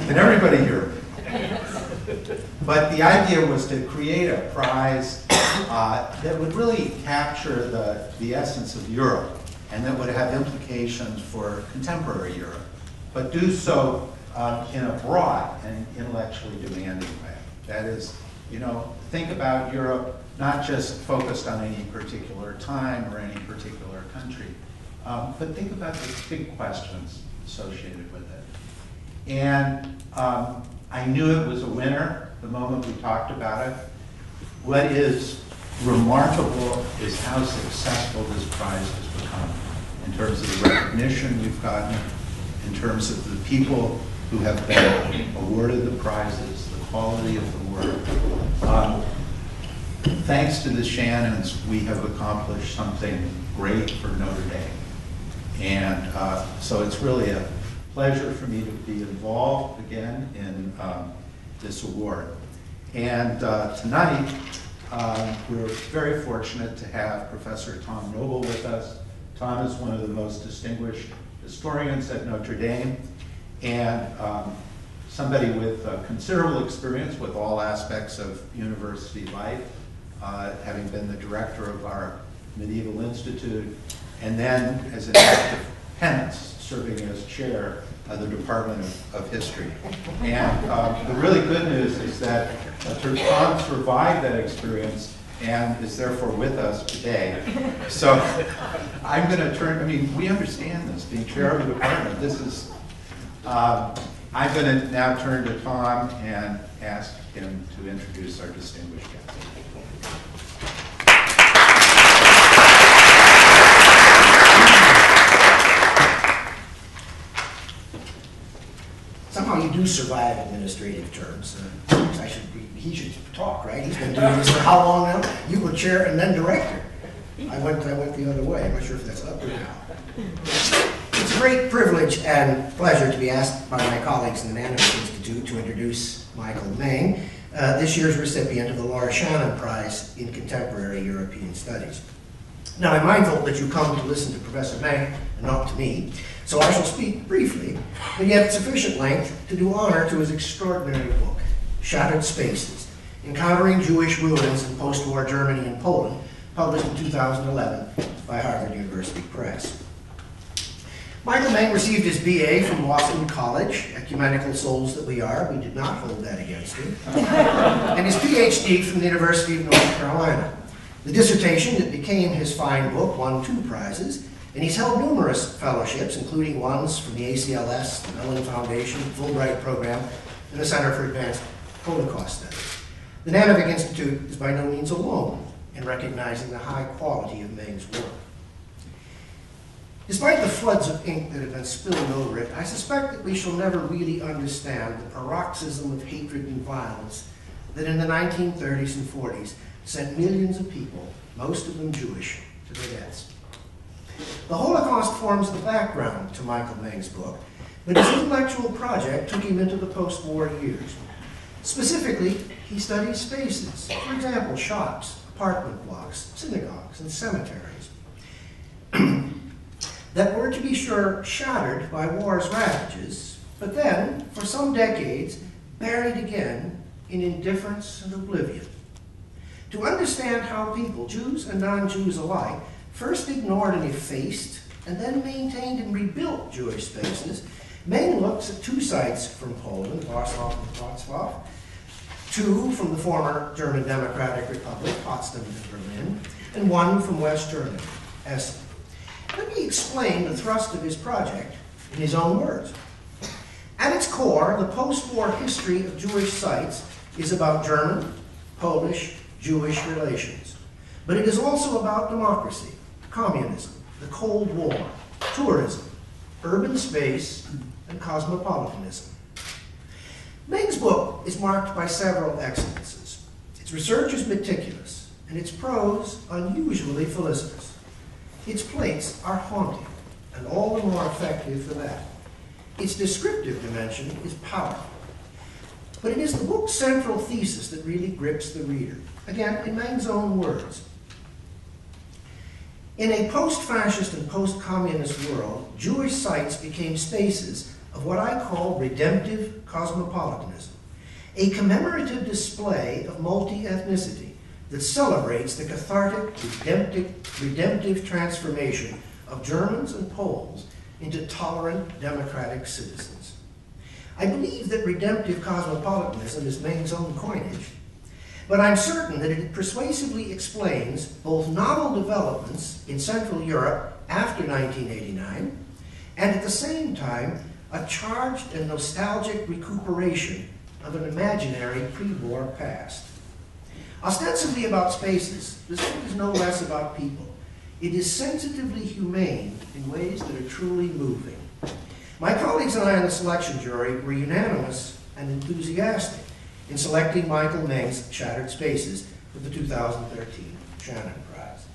Can everybody hear me? But the idea was to create a prize that would really capture the essence of Europe and that would have implications for contemporary Europe, but do so in a broad and intellectually demanding way. That is, you know, think about Europe not just focused on any particular time or any particular country, but think about the big questions associated with it. And I knew it was a winner the moment we talked about it. What is remarkable is how successful this prize has become in terms of the recognition we've gotten, in terms of the people who have been awarded the prizes, the quality of the work. Thanks to the Shannons, we have accomplished something great for Notre Dame. And so it's really a pleasure for me to be involved again in this award. And tonight, we're very fortunate to have Professor Tom Noble with us. Tom is one of the most distinguished historians at Notre Dame, and somebody with considerable experience with all aspects of university life, having been the director of our Medieval Institute, and then as an active penance, serving as chair of the Department of History. And the really good news is that Tom survived that experience and is therefore with us today. So I'm going to turn, I mean, we understand this, being chair of the department. This is, I'm going to now turn to Tom and ask him to introduce our distinguished guest. Somehow you do survive administrative terms. He should talk, right? He's been doing this for how long now? You were chair and then director. I went the other way. I'm not sure if that's up or down. It's a great privilege and pleasure to be asked by my colleagues in the Nanovic Institute to introduce Michael Meng, this year's recipient of the Laura Shannon Prize in Contemporary European Studies. Now, I'm mindful that you come to listen to Professor Meng and not to me, so I shall speak briefly, but yet at sufficient length to do honor to his extraordinary book, Shattered Spaces, Encountering Jewish Ruins in Post-War Germany and Poland, published in 2011 by Harvard University Press. Michael Meng received his BA from Boston College, ecumenical souls that we are. We did not hold that against him. And his PhD from the University of North Carolina. The dissertation that became his fine book won 2 prizes, and he's held numerous fellowships, including ones from the ACLS, the Mellon Foundation, Fulbright Program, and the Center for Advanced Holocaust Studies. The Nanovic Institute is by no means alone in recognizing the high quality of Meng's work. Despite the floods of ink that have been spilled over it, I suspect that we shall never really understand the paroxysm of hatred and violence that in the 1930s and 40s sent millions of people, most of them Jewish, to their deaths. The Holocaust forms the background to Michael Meng's book, but his intellectual project took him into the post-war years. Specifically, he studies spaces, for example, shops, apartment blocks, synagogues, and cemeteries, that were, to be sure, shattered by war's ravages, but then, for some decades, buried again in indifference and oblivion. To understand how people, Jews and non-Jews alike, first ignored and effaced, and then maintained and rebuilt Jewish spaces, Meng looks at 2 sites from Poland, Warsaw and Wrocław, 2 from the former German Democratic Republic, Potsdam and Berlin, and 1 from West Germany, Essen. Let me explain the thrust of his project in his own words. At its core, the post-war history of Jewish sites is about German, Polish, Jewish relations. But it is also about democracy, communism, the Cold War, tourism, urban space, and cosmopolitanism. Meng's book is marked by several excellences. Its research is meticulous, and its prose unusually felicitous. Its plates are haunting, and all the more effective for that. Its descriptive dimension is powerful. But it is the book's central thesis that really grips the reader. Again, in Meng's own words. In a post-fascist and post-communist world, Jewish sites became spaces of what I call redemptive cosmopolitanism, a commemorative display of multi-ethnicity that celebrates the cathartic, redemptive transformation of Germans and Poles into tolerant, democratic citizens. I believe that redemptive cosmopolitanism is Meng's own coinage, but I'm certain that it persuasively explains both novel developments in Central Europe after 1989, and at the same time, a charged and nostalgic recuperation of an imaginary pre-war past. Ostensibly about spaces, this book is no less about people. It is sensitively humane in ways that are truly moving. My colleagues and I on the selection jury were unanimous and enthusiastic in selecting Michael Meng's Shattered Spaces for the 2013 Shannon Prize.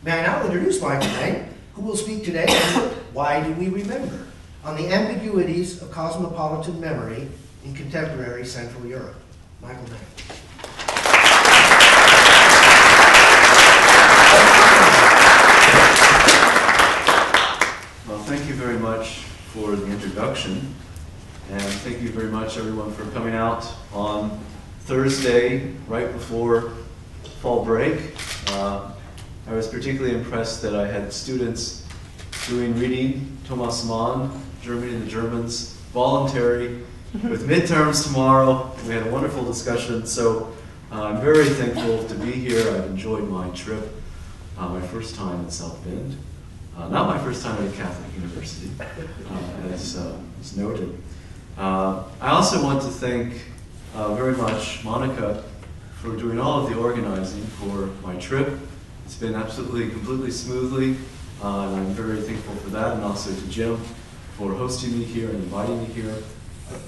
May I now introduce Michael Meng, who will speak today on Why Do We Remember? On the ambiguities of cosmopolitan memory in contemporary Central Europe. Michael Meng. Well, thank you very much for the introduction, and thank you very much everyone for coming out on Thursday right before fall break. I was particularly impressed that I had students doing reading Thomas Mann, Germany and the Germans, voluntary, with midterms tomorrow. We had a wonderful discussion, so I'm very thankful to be here. I've enjoyed my trip, my first time in South Bend. Not my first time at a Catholic university, as noted. I also want to thank very much Monica for doing all of the organizing for my trip. It's been absolutely, completely smoothly, and I'm very thankful for that, and also to Jim for hosting me here and inviting me here.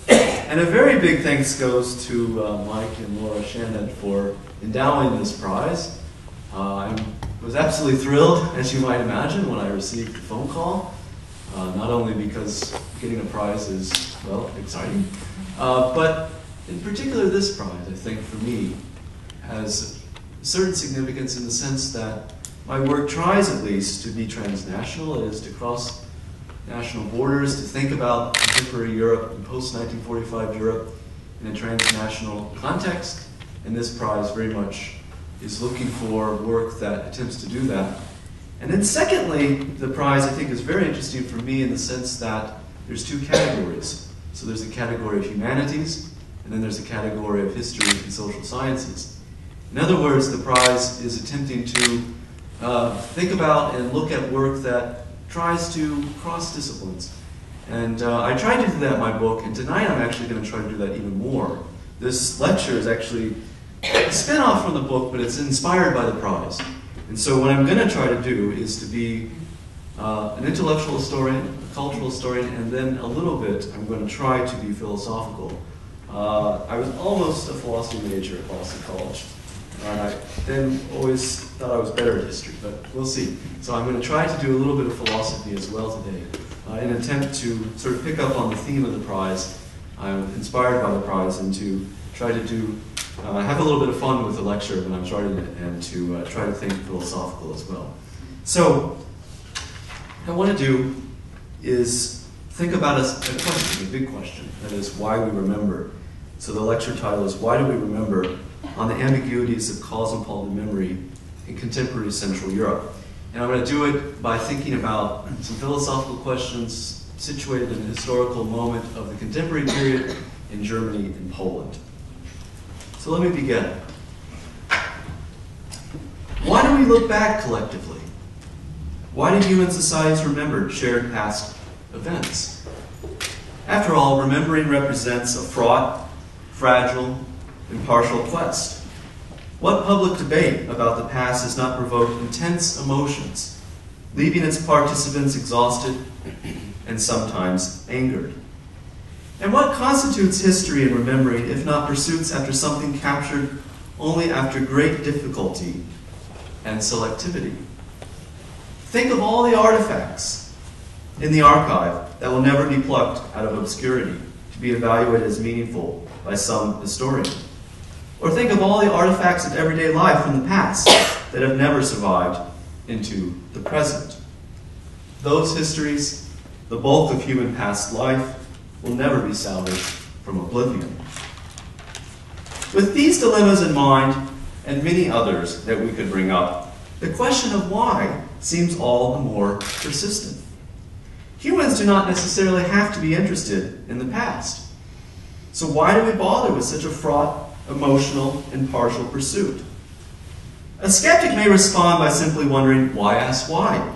And a very big thanks goes to Mike and Laura Shannon for endowing this prize. I was absolutely thrilled, as you might imagine, when I received the phone call, not only because getting a prize is, well, exciting, but in particular this prize, I think, for me, has certain significance in the sense that my work tries, at least, to be transnational, that is, to cross national borders, to think about contemporary Europe and post-1945 Europe in a transnational context, and this prize very much is looking for work that attempts to do that. And then secondly, the prize I think is very interesting for me in the sense that there's two categories. So there's a category of humanities, and then there's a category of history and social sciences. In other words, the prize is attempting to think about and look at work that tries to cross disciplines. And I tried to do that in my book, and tonight I'm actually going to try to do that even more. This lecture is actually a spin-off from the book, but it's inspired by the prize. And so what I'm going to try to do is to be an intellectual historian, a cultural historian, and then a little bit I'm going to try to be philosophical. I was almost a philosophy major at Boston College. And I then always thought I was better at history, but we'll see. So I'm going to try to do a little bit of philosophy as well today, in an attempt to sort of pick up on the theme of the prize. I'm inspired by the prize, and to try to do, have a little bit of fun with the lecture when I'm starting it, and to try to think philosophical as well. So what I want to do is think about a question, a big question, that is why we remember. So the lecture title is Why Do We Remember? On the Ambiguities of Cosmopolitan Memory in Contemporary Central Europe. And I'm going to do it by thinking about some philosophical questions situated in the historical moment of the contemporary period in Germany and Poland. So let me begin. Why do we look back collectively? Why do human societies remember shared past events? After all, remembering represents a fraught, fragile, impartial quest. What public debate about the past has not provoked intense emotions, leaving its participants exhausted and sometimes angered? And what constitutes history and remembering if not pursuits after something captured only after great difficulty and selectivity? Think of all the artifacts in the archive that will never be plucked out of obscurity to be evaluated as meaningful by some historian. Or think of all the artifacts of everyday life from the past that have never survived into the present. Those histories, the bulk of human past life, will never be salvaged from oblivion. With these dilemmas in mind, and many others that we could bring up, the question of why seems all the more persistent. Humans do not necessarily have to be interested in the past. So why do we bother with such a fraught, emotional, and partial pursuit? A skeptic may respond by simply wondering, why ask why?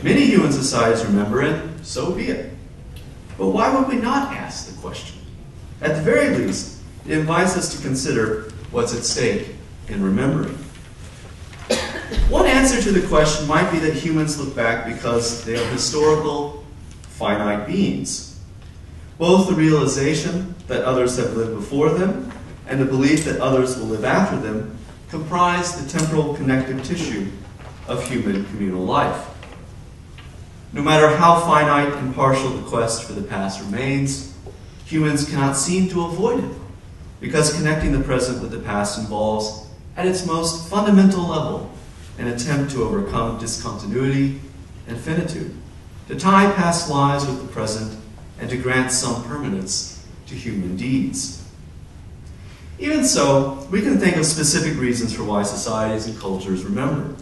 Many human societies remember it, so be it. But why would we not ask the question? At the very least, it invites us to consider what's at stake in remembering. One answer to the question might be that humans look back because they are historical, finite beings. Both the realization that others have lived before them and the belief that others will live after them comprise the temporal connective tissue of human communal life. No matter how finite and partial the quest for the past remains, humans cannot seem to avoid it, because connecting the present with the past involves, at its most fundamental level, an attempt to overcome discontinuity and finitude, to tie past lives with the present, and to grant some permanence to human deeds. Even so, we can think of specific reasons for why societies and cultures remember.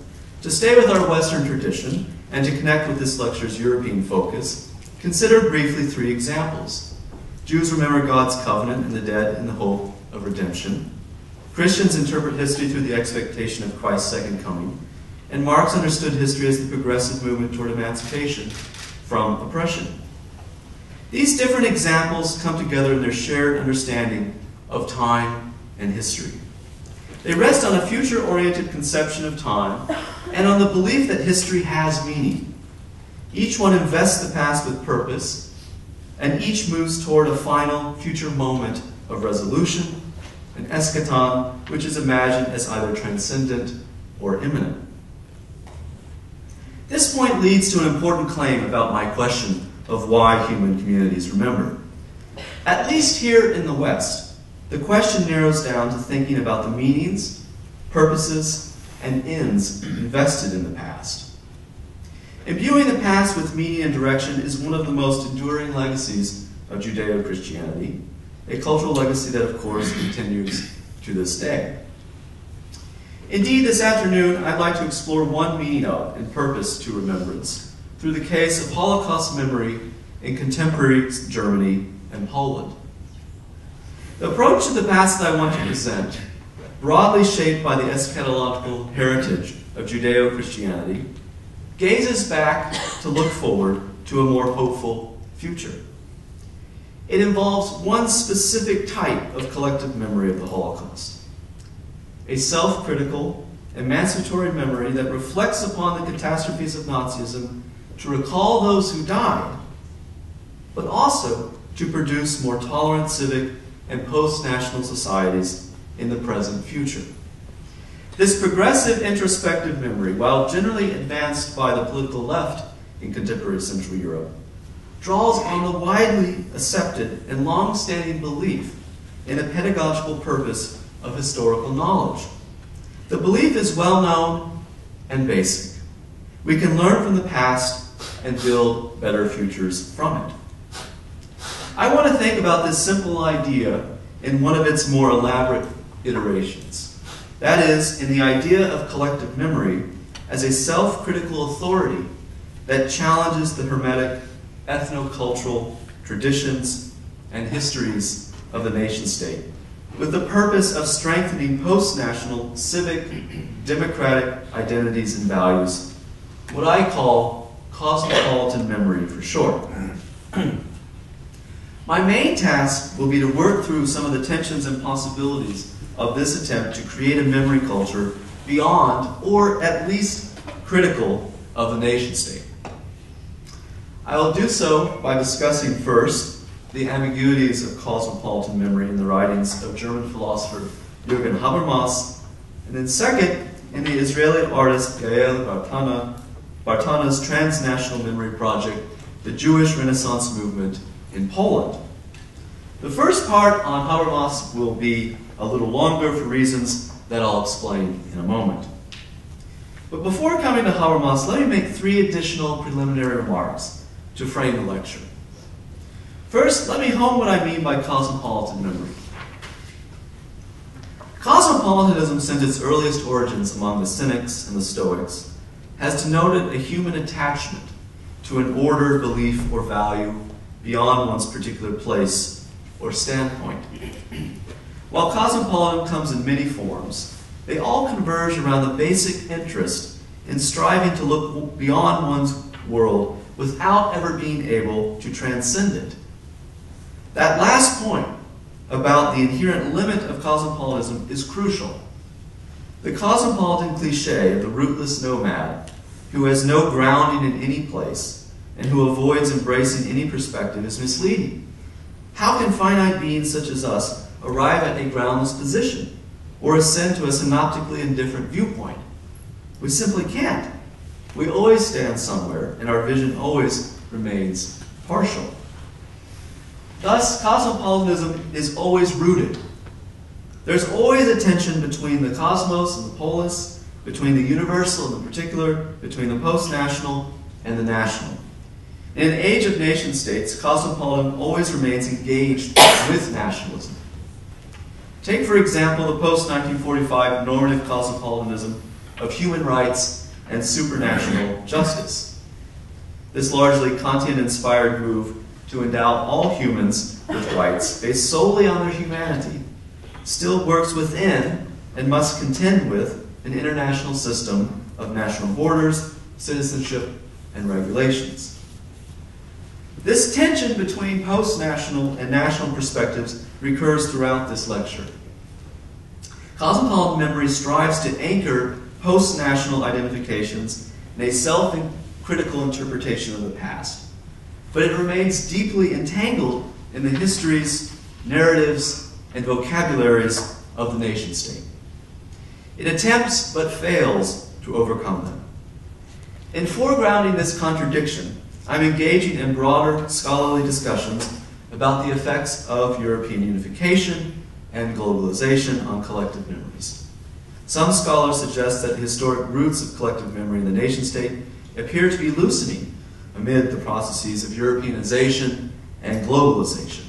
To stay with our Western tradition, and to connect with this lecture's European focus, consider briefly 3 examples. Jews remember God's covenant and the dead in the hope of redemption. Christians interpret history through the expectation of Christ's second coming. And Marx understood history as the progressive movement toward emancipation from oppression. These different examples come together in their shared understanding of time and history. They rest on a future-oriented conception of time and on the belief that history has meaning. Each one invests the past with purpose, and each moves toward a final future moment of resolution, an eschaton which is imagined as either transcendent or imminent. This point leads to an important claim about my question of why human communities remember. At least here in the West, the question narrows down to thinking about the meanings, purposes, and ends invested in the past. Imbuing the past with meaning and direction is one of the most enduring legacies of Judeo-Christianity, a cultural legacy that, of course, continues to this day. Indeed, this afternoon, I'd like to explore one meaning of and purpose to remembrance through the case of Holocaust memory in contemporary Germany and Poland. The approach to the past that I want to present, broadly shaped by the eschatological heritage of Judeo-Christianity, gazes back to look forward to a more hopeful future. It involves one specific type of collective memory of the Holocaust, a self-critical, emancipatory memory that reflects upon the catastrophes of Nazism to recall those who died, but also to produce more tolerant civic and post-national societies in the present future. This progressive introspective memory, while generally advanced by the political left in contemporary Central Europe, draws on the widely accepted and long-standing belief in a pedagogical purpose of historical knowledge. The belief is well known and basic. We can learn from the past and build better futures from it. I want to think about this simple idea in one of its more elaborate iterations. That is, in the idea of collective memory as a self-critical authority that challenges the hermetic ethno-cultural traditions and histories of the nation-state, with the purpose of strengthening post-national civic, democratic identities and values, what I call cosmopolitan memory for short. My main task will be to work through some of the tensions and possibilities of this attempt to create a memory culture beyond, or at least critical, of the nation-state. I will do so by discussing first the ambiguities of cosmopolitan memory in the writings of German philosopher Jürgen Habermas, and then second, in the Israeli artist Yael Bartana's transnational memory project, the Jewish Renaissance movement in Poland. The first part on Habermas will be a little longer for reasons that I'll explain in a moment. But before coming to Habermas, let me make 3 additional preliminary remarks to frame the lecture. First, let me hone what I mean by cosmopolitan memory. Cosmopolitanism, since its earliest origins among the Cynics and the Stoics, has denoted a human attachment to an order, belief, or value beyond one's particular place or standpoint. While cosmopolitan comes in many forms, they all converge around the basic interest in striving to look beyond one's world without ever being able to transcend it. That last point about the inherent limit of cosmopolitanism is crucial. The cosmopolitan cliché of the rootless nomad who has no grounding in any place and who avoids embracing any perspective is misleading. How can finite beings such as us arrive at a groundless position or ascend to a synoptically indifferent viewpoint? We simply can't. We always stand somewhere, and our vision always remains partial. Thus, cosmopolitanism is always rooted. There's always a tension between the cosmos and the polis, between the universal and the particular, between the post-national and the national. In an age of nation-states, cosmopolitan always remains engaged with nationalism. Take, for example, the post-1945 normative cosmopolitanism of human rights and supranational justice. This largely Kantian-inspired move to endow all humans with rights based solely on their humanity still works within and must contend with an international system of national borders, citizenship, and regulations. This tension between post-national and national perspectives recurs throughout this lecture. Cosmopolitan memory strives to anchor post-national identifications in a self-critical interpretation of the past, but it remains deeply entangled in the histories, narratives, and vocabularies of the nation-state. It attempts but fails to overcome them. In foregrounding this contradiction, I'm engaging in broader scholarly discussions about the effects of European unification and globalization on collective memories. Some scholars suggest that the historic roots of collective memory in the nation-state appear to be loosening amid the processes of Europeanization and globalization.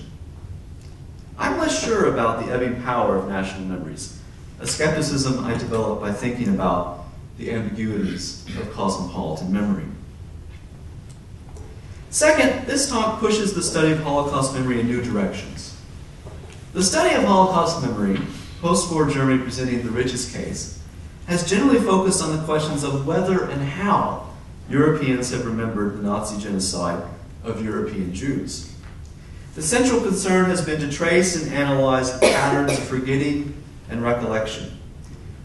I'm less sure about the ebbing power of national memories, a skepticism I developed by thinking about the ambiguities of cosmopolitan memory. Second, this talk pushes the study of Holocaust memory in new directions. The study of Holocaust memory, post-war Germany presenting the richest case, has generally focused on the questions of whether and how Europeans have remembered the Nazi genocide of European Jews. The central concern has been to trace and analyze patterns of forgetting and recollection,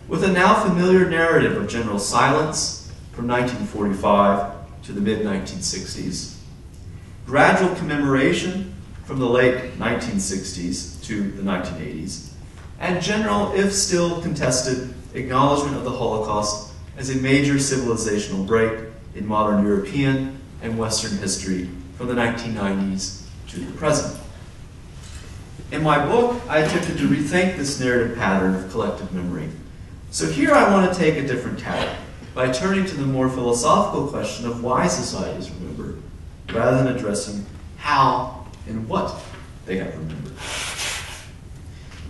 with a now familiar narrative of general silence from 1945 to the mid-1960s, gradual commemoration from the late 1960s to the 1980s, and general, if still contested, acknowledgement of the Holocaust as a major civilizational break in modern European and Western history from the 1990s to the present. In my book, I attempted to rethink this narrative pattern of collective memory. So here I want to take a different tack by turning to the more philosophical question of why societies remember, rather than addressing how and what they have remembered.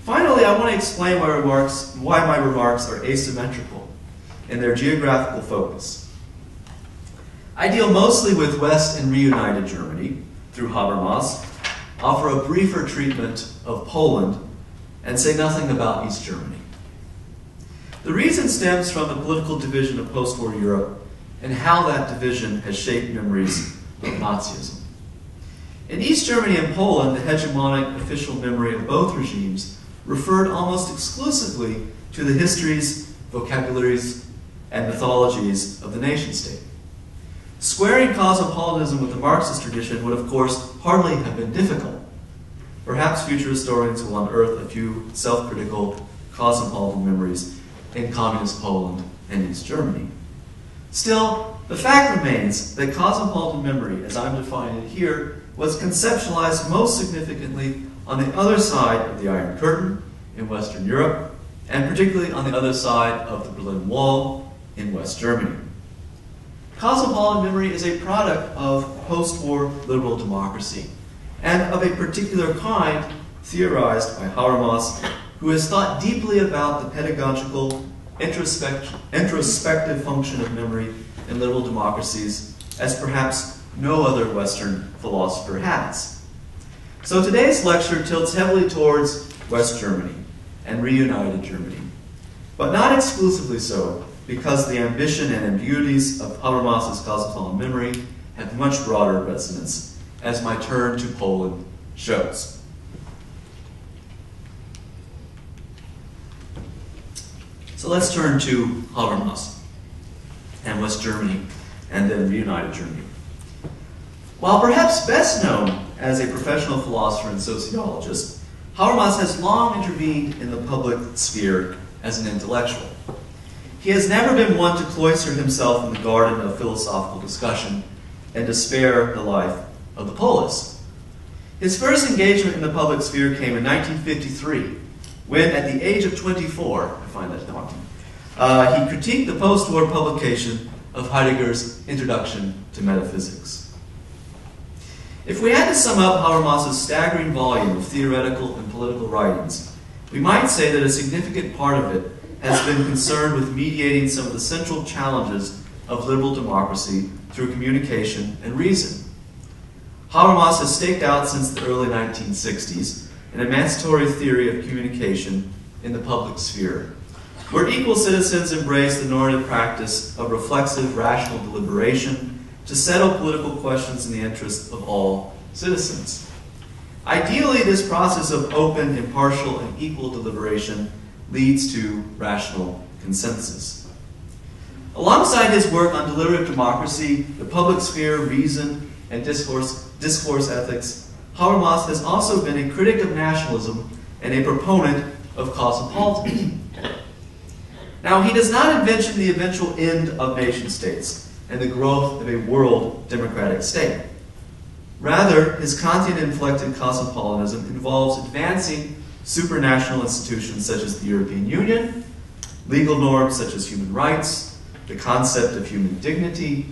Finally, I want to explain why my remarks are asymmetrical in their geographical focus. I deal mostly with West and reunited Germany through Habermas, offer a briefer treatment of Poland, and say nothing about East Germany. The reason stems from the political division of post-war Europe and how that division has shaped memories of Nazism. In East Germany and Poland, the hegemonic official memory of both regimes referred almost exclusively to the histories, vocabularies, and mythologies of the nation-state. Squaring cosmopolitanism with the Marxist tradition would, of course, hardly have been difficult. Perhaps future historians will unearth a few self-critical cosmopolitan memories in communist Poland and East Germany. Still, the fact remains that cosmopolitan memory, as I'm defining it here, was conceptualized most significantly on the other side of the Iron Curtain in Western Europe, and particularly on the other side of the Berlin Wall in West Germany. Cosmopolitan memory is a product of post-war liberal democracy and of a particular kind theorized by Habermas, who has thought deeply about the pedagogical, introspective function of memory in liberal democracies as perhaps no other Western philosopher has. So today's lecture tilts heavily towards West Germany and reunited Germany, but not exclusively so, because the ambition and ambiguities of Habermas's cosmopolitan memory have much broader resonance, as my turn to Poland shows. So let's turn to Habermas and West Germany, and then reunited Germany. While perhaps best known as a professional philosopher and sociologist, Habermas has long intervened in the public sphere as an intellectual. He has never been one to cloister himself in the garden of philosophical discussion and to spare the life of the polis. His first engagement in the public sphere came in 1953, when, at the age of 24, I find that daunting, he critiqued the post-war publication of Heidegger's Introduction to Metaphysics. If we had to sum up Habermas's staggering volume of theoretical and political writings, we might say that a significant part of it has been concerned with mediating some of the central challenges of liberal democracy through communication and reason. Habermas has staked out since the early 1960s an emancipatory theory of communication in the public sphere, where equal citizens embrace the normative practice of reflexive, rational deliberation to settle political questions in the interest of all citizens. Ideally, this process of open, impartial, and equal deliberation leads to rational consensus. Alongside his work on deliberative democracy, the public sphere, reason, and discourse ethics, Habermas has also been a critic of nationalism and a proponent of cosmopolitanism. Now, he does not envision the eventual end of nation-states and the growth of a world democratic state. Rather, his Kantian-inflected cosmopolitanism involves advancing supranational institutions such as the European Union, legal norms such as human rights, the concept of human dignity,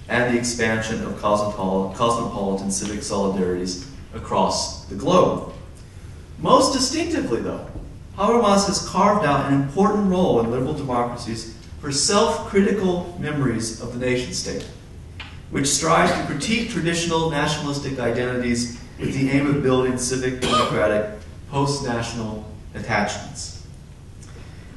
and the expansion of cosmopolitan civic solidarities across the globe. Most distinctively, though, Habermas has carved out an important role in liberal democracies for self-critical memories of the nation-state, which strives to critique traditional nationalistic identities with the aim of building civic, democratic, post-national attachments.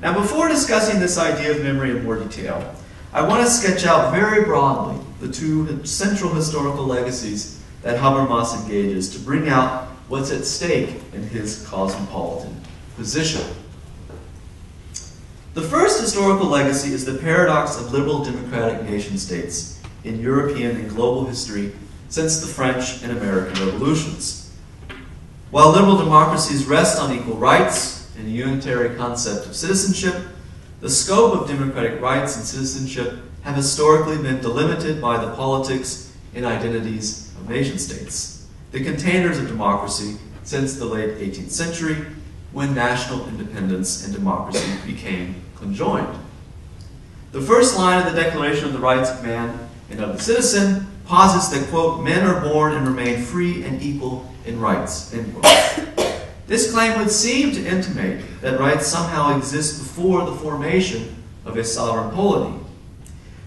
Now, before discussing this idea of memory in more detail, I want to sketch out very broadly the two central historical legacies that Habermas engages to bring out what's at stake in his cosmopolitan position. The first historical legacy is the paradox of liberal democratic nation-states in European and global history since the French and American revolutions. While liberal democracies rest on equal rights and a unitary concept of citizenship, the scope of democratic rights and citizenship have historically been delimited by the politics and identities of nation-states, the containers of democracy since the late 18th century, when national independence and democracy became conjoined. The first line of the Declaration of the Rights of Man and of the Citizen posits that, quote, men are born and remain free and equal in rights, end quote. This claim would seem to intimate that rights somehow exist before the formation of a sovereign polity.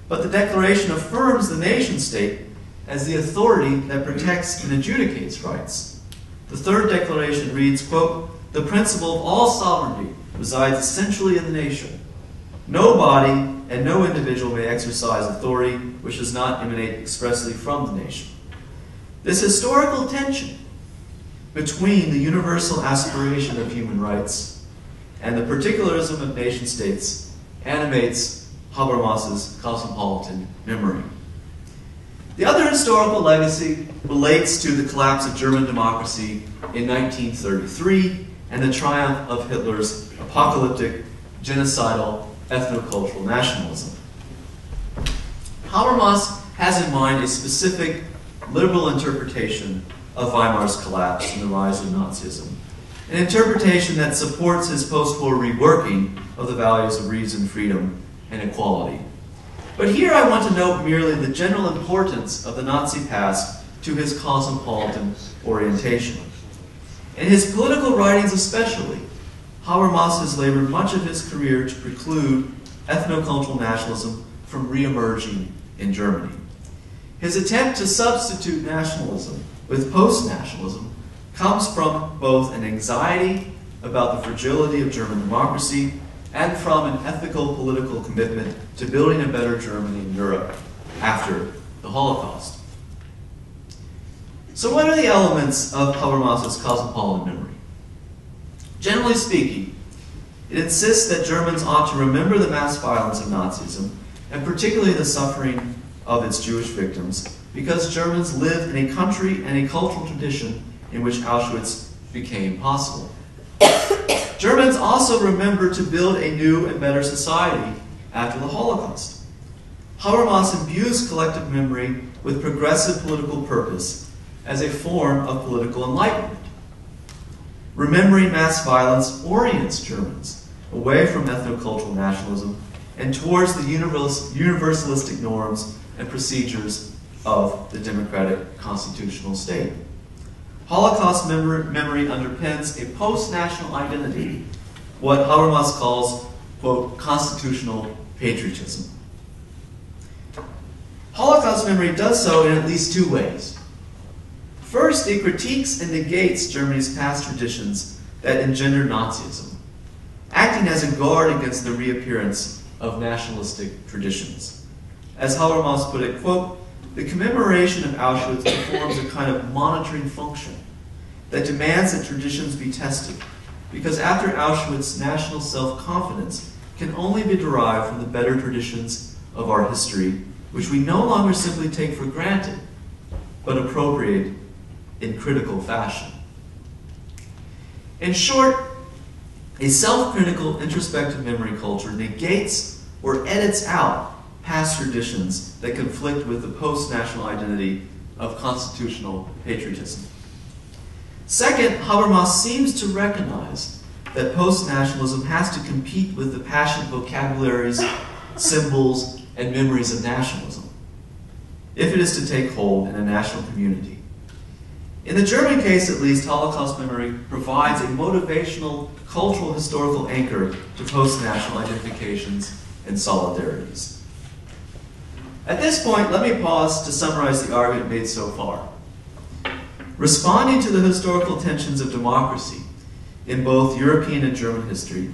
But the Declaration affirms the nation-state as the authority that protects and adjudicates rights. The third declaration reads, quote, the principle of all sovereignty resides essentially in the nation. No body and no individual may exercise authority which does not emanate expressly from the nation. This historical tension between the universal aspiration of human rights and the particularism of nation-states animates Habermas's cosmopolitan memory. The other historical legacy relates to the collapse of German democracy in 1933 and the triumph of Hitler's apocalyptic, genocidal, ethnocultural nationalism. Habermas has in mind a specific liberal interpretation of Weimar's collapse and the rise of Nazism, an interpretation that supports his post-war reworking of the values of reason, freedom, and equality. But here I want to note merely the general importance of the Nazi past to his cosmopolitan orientation. In his political writings especially, Habermas has labored much of his career to preclude ethnocultural nationalism from re-emerging in Germany. His attempt to substitute nationalism with post-nationalism comes from both an anxiety about the fragility of German democracy and from an ethical political commitment to building a better Germany in Europe after the Holocaust. So what are the elements of Habermas's cosmopolitan memory? Generally speaking, it insists that Germans ought to remember the mass violence of Nazism, and particularly the suffering of its Jewish victims, because Germans lived in a country and a cultural tradition in which Auschwitz became possible. Germans also remember to build a new and better society after the Holocaust. Habermas imbues collective memory with progressive political purpose as a form of political enlightenment. Remembering mass violence orients Germans away from ethnocultural nationalism and towards the universalistic norms and procedures of the democratic constitutional state. Holocaust memory underpins a post-national identity, what Habermas calls, quote, constitutional patriotism. Holocaust memory does so in at least two ways. First, it critiques and negates Germany's past traditions that engender Nazism, acting as a guard against the reappearance of nationalistic traditions. As Habermas put it, quote, the commemoration of Auschwitz performs a kind of monitoring function that demands that traditions be tested, because after Auschwitz, national self-confidence can only be derived from the better traditions of our history, which we no longer simply take for granted, but appropriate in critical fashion. In short, a self-critical, introspective memory culture negates or edits out past traditions that conflict with the post-national identity of constitutional patriotism. Second, Habermas seems to recognize that post-nationalism has to compete with the passionate vocabularies, symbols, and memories of nationalism, if it is to take hold in a national community. In the German case, at least, Holocaust memory provides a motivational, cultural, historical anchor to post-national identifications and solidarities. At this point, let me pause to summarize the argument made so far. Responding to the historical tensions of democracy in both European and German history,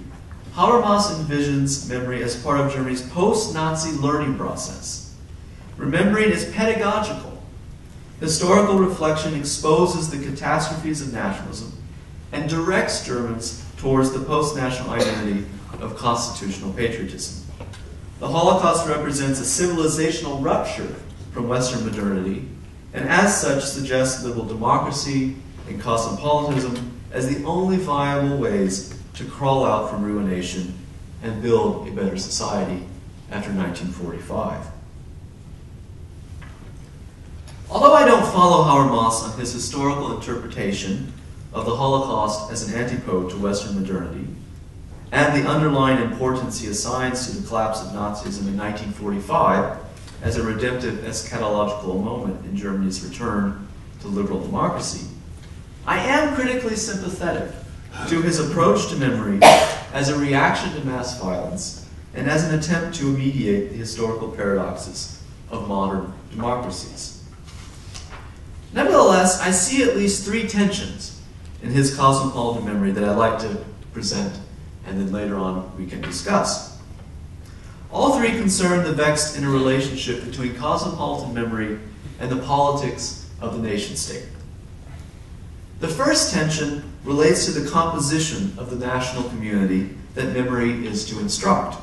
Habermas envisions memory as part of Germany's post-Nazi learning process. Remembering is pedagogical. Historical reflection exposes the catastrophes of nationalism and directs Germans towards the post-national identity of constitutional patriotism. The Holocaust represents a civilizational rupture from Western modernity, and as such suggests liberal democracy and cosmopolitanism as the only viable ways to crawl out from ruination and build a better society after 1945. Although I don't follow Habermas on his historical interpretation of the Holocaust as an antipode to Western modernity, and the underlying importance he assigns to the collapse of Nazism in 1945 as a redemptive eschatological moment in Germany's return to liberal democracy, I am critically sympathetic to his approach to memory as a reaction to mass violence and as an attempt to mediate the historical paradoxes of modern democracies. Nevertheless, I see at least three tensions in his cosmopolitan memory that I'd like to present, and then later on we can discuss. All three concern the vexed interrelationship between cosmopolitan memory and the politics of the nation-state. The first tension relates to the composition of the national community that memory is to instruct.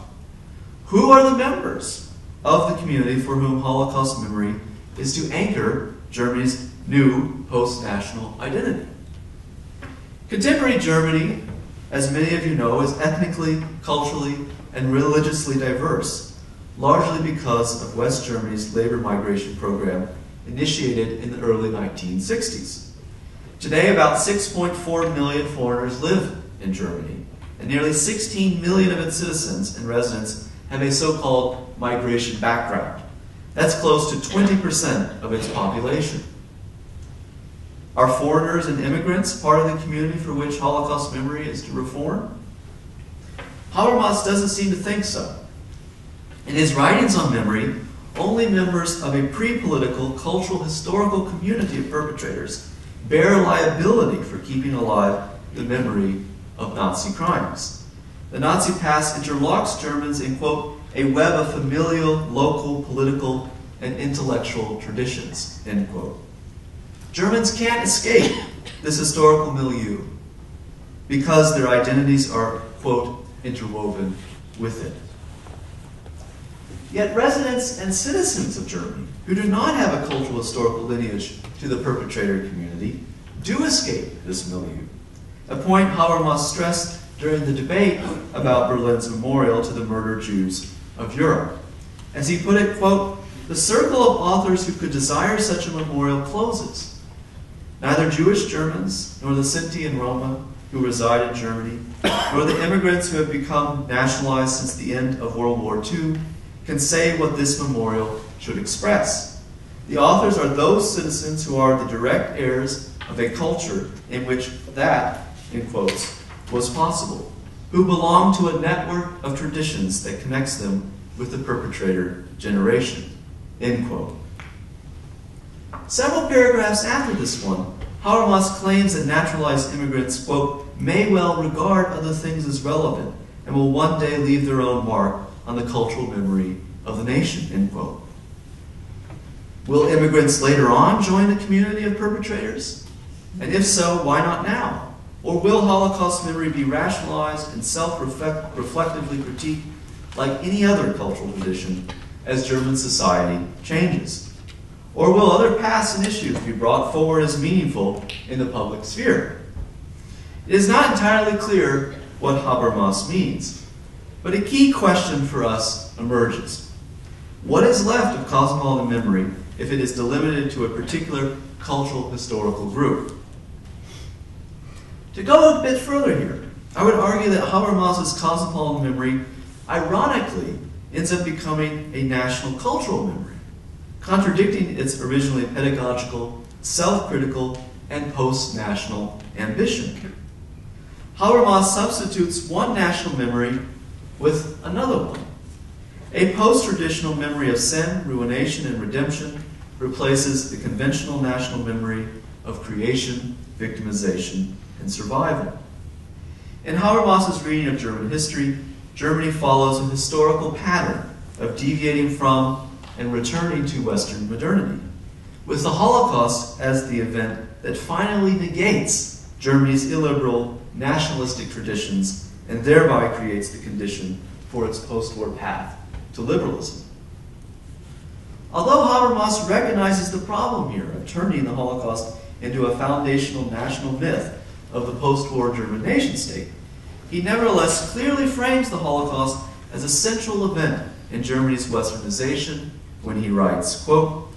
Who are the members of the community for whom Holocaust memory is to anchor Germany's new post-national identity? Contemporary Germany, as many of you know, is ethnically, culturally, and religiously diverse, largely because of West Germany's labor migration program initiated in the early 1960s. Today, about 6.4 million foreigners live in Germany, and nearly 16 million of its citizens and residents have a so-called migration background. That's close to 20% of its population. Are foreigners and immigrants part of the community for which Holocaust memory is to reform? Habermas doesn't seem to think so. In his writings on memory, only members of a pre-political, cultural, historical community of perpetrators bear liability for keeping alive the memory of Nazi crimes. The Nazi past interlocks Germans in, quote, a web of familial, local, political, and intellectual traditions, end quote. Germans can't escape this historical milieu because their identities are, quote, interwoven with it. Yet residents and citizens of Germany who do not have a cultural historical lineage to the perpetrator community do escape this milieu, a point Habermas stressed during the debate about Berlin's memorial to the murdered Jews of Europe. As he put it, quote, the circle of authors who could desire such a memorial closes. Neither Jewish Germans, nor the Sinti and Roma who reside in Germany, nor the immigrants who have become nationalized since the end of World War II can say what this memorial should express. The authors are those citizens who are the direct heirs of a culture in which that, in quotes, was possible, who belong to a network of traditions that connects them with the perpetrator generation, end quote. Several paragraphs after this one, Habermas claims that naturalized immigrants, quote, may well regard other things as relevant and will one day leave their own mark on the cultural memory of the nation, end quote. Will immigrants later on join the community of perpetrators? And if so, why not now? Or will Holocaust memory be rationalized and self-reflectively critiqued like any other cultural tradition as German society changes? Or will other past and issues be brought forward as meaningful in the public sphere? It is not entirely clear what Habermas means, but a key question for us emerges. What is left of cosmopolitan memory if it is delimited to a particular cultural historical group? To go a bit further here, I would argue that Habermas's cosmopolitan memory ironically ends up becoming a national cultural memory, contradicting its originally pedagogical, self-critical, and post-national ambition. Habermas substitutes one national memory with another one. A post-traditional memory of sin, ruination, and redemption replaces the conventional national memory of creation, victimization, and survival. In Habermas's reading of German history, Germany follows a historical pattern of deviating from and returning to Western modernity, with the Holocaust as the event that finally negates Germany's illiberal nationalistic traditions and thereby creates the condition for its post-war path to liberalism. Although Habermas recognizes the problem here of turning the Holocaust into a foundational national myth of the post-war German nation-state, he nevertheless clearly frames the Holocaust as a central event in Germany's westernization when he writes, quote,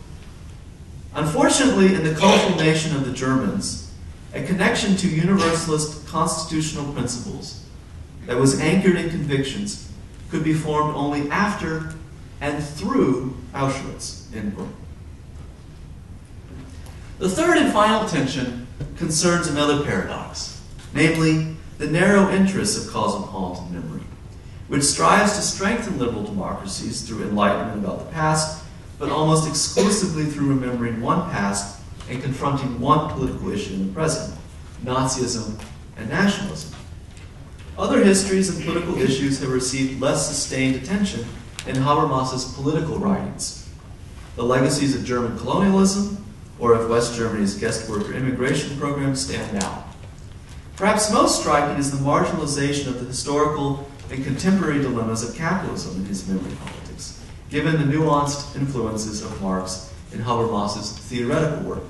unfortunately, in the cultural nation of the Germans, a connection to universalist constitutional principles that was anchored in convictions could be formed only after and through Auschwitz, end quote. The third and final tension concerns another paradox, namely the narrow interests of cosmopolitan memory, which strives to strengthen liberal democracies through enlightenment about the past, but almost exclusively through remembering one past and confronting one political issue in the present, Nazism and nationalism. Other histories and political issues have received less sustained attention in Habermas's political writings. The legacies of German colonialism or of West Germany's guest worker immigration program stand out. Perhaps most striking is the marginalization of the historical and contemporary dilemmas of capitalism in his memory politics, given the nuanced influences of Marx in Habermas's theoretical work.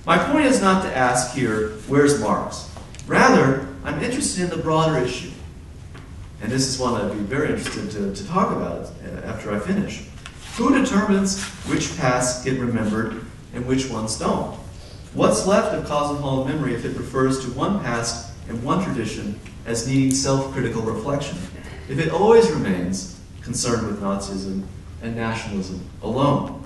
My point is not to ask here, where's Marx? Rather, I'm interested in the broader issue. And this is one I'd be very interested to talk about after I finish. Who determines which pasts get remembered and which ones don't? What's left of cosmopolitan memory if it refers to one past and one tradition as needing self-critical reflection, if it always remains concerned with Nazism and nationalism alone?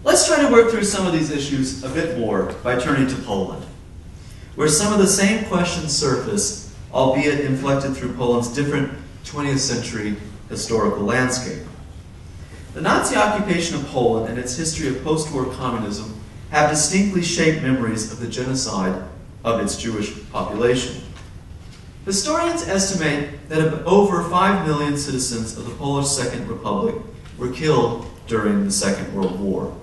Let's try to to work through some of these issues a bit more by turning to Poland, where some of the same questions surface, albeit inflected through Poland's different 20th century historical landscape. The Nazi occupation of Poland and its history of post-war communism have distinctly shaped memories of the genocide of its Jewish population. Historians estimate that over 5 million citizens of the Polish Second Republic were killed during the Second World War,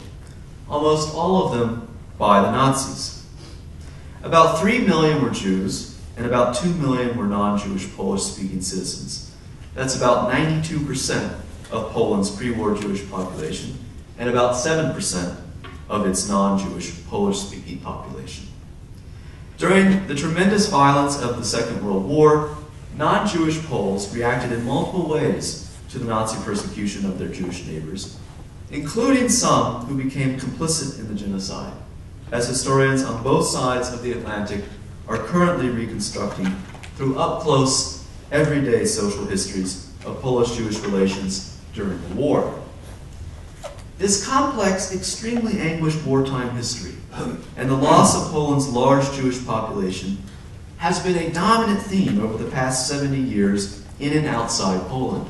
almost all of them by the Nazis. About 3 million were Jews, and about 2 million were non-Jewish Polish-speaking citizens. That's about 92% of Poland's pre-war Jewish population, and about 7% of its non-Jewish Polish-speaking population. During the tremendous violence of the Second World War, non-Jewish Poles reacted in multiple ways to the Nazi persecution of their Jewish neighbors, including some who became complicit in the genocide, as historians on both sides of the Atlantic are currently reconstructing through up-close, everyday social histories of Polish-Jewish relations during the war. This complex, extremely anguished wartime history and the loss of Poland's large Jewish population has been a dominant theme over the past 70 years in and outside Poland.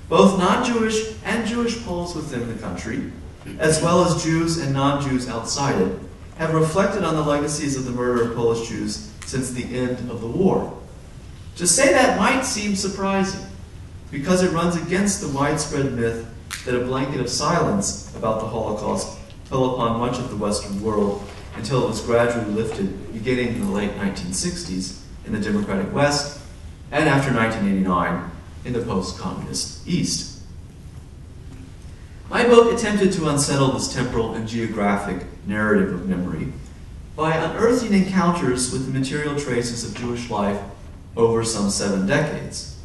Both non-Jewish and Jewish Poles within the country, as well as Jews and non-Jews outside it, have reflected on the legacies of the murder of Polish Jews since the end of the war. To say that might seem surprising, because it runs against the widespread myth that a blanket of silence about the Holocaust fell upon much of the Western world until it was gradually lifted beginning in the late 1960s in the democratic West and after 1989 in the post-communist East. My book attempted to unsettle this temporal and geographic narrative of memory by unearthing encounters with the material traces of Jewish life over some 7 decades,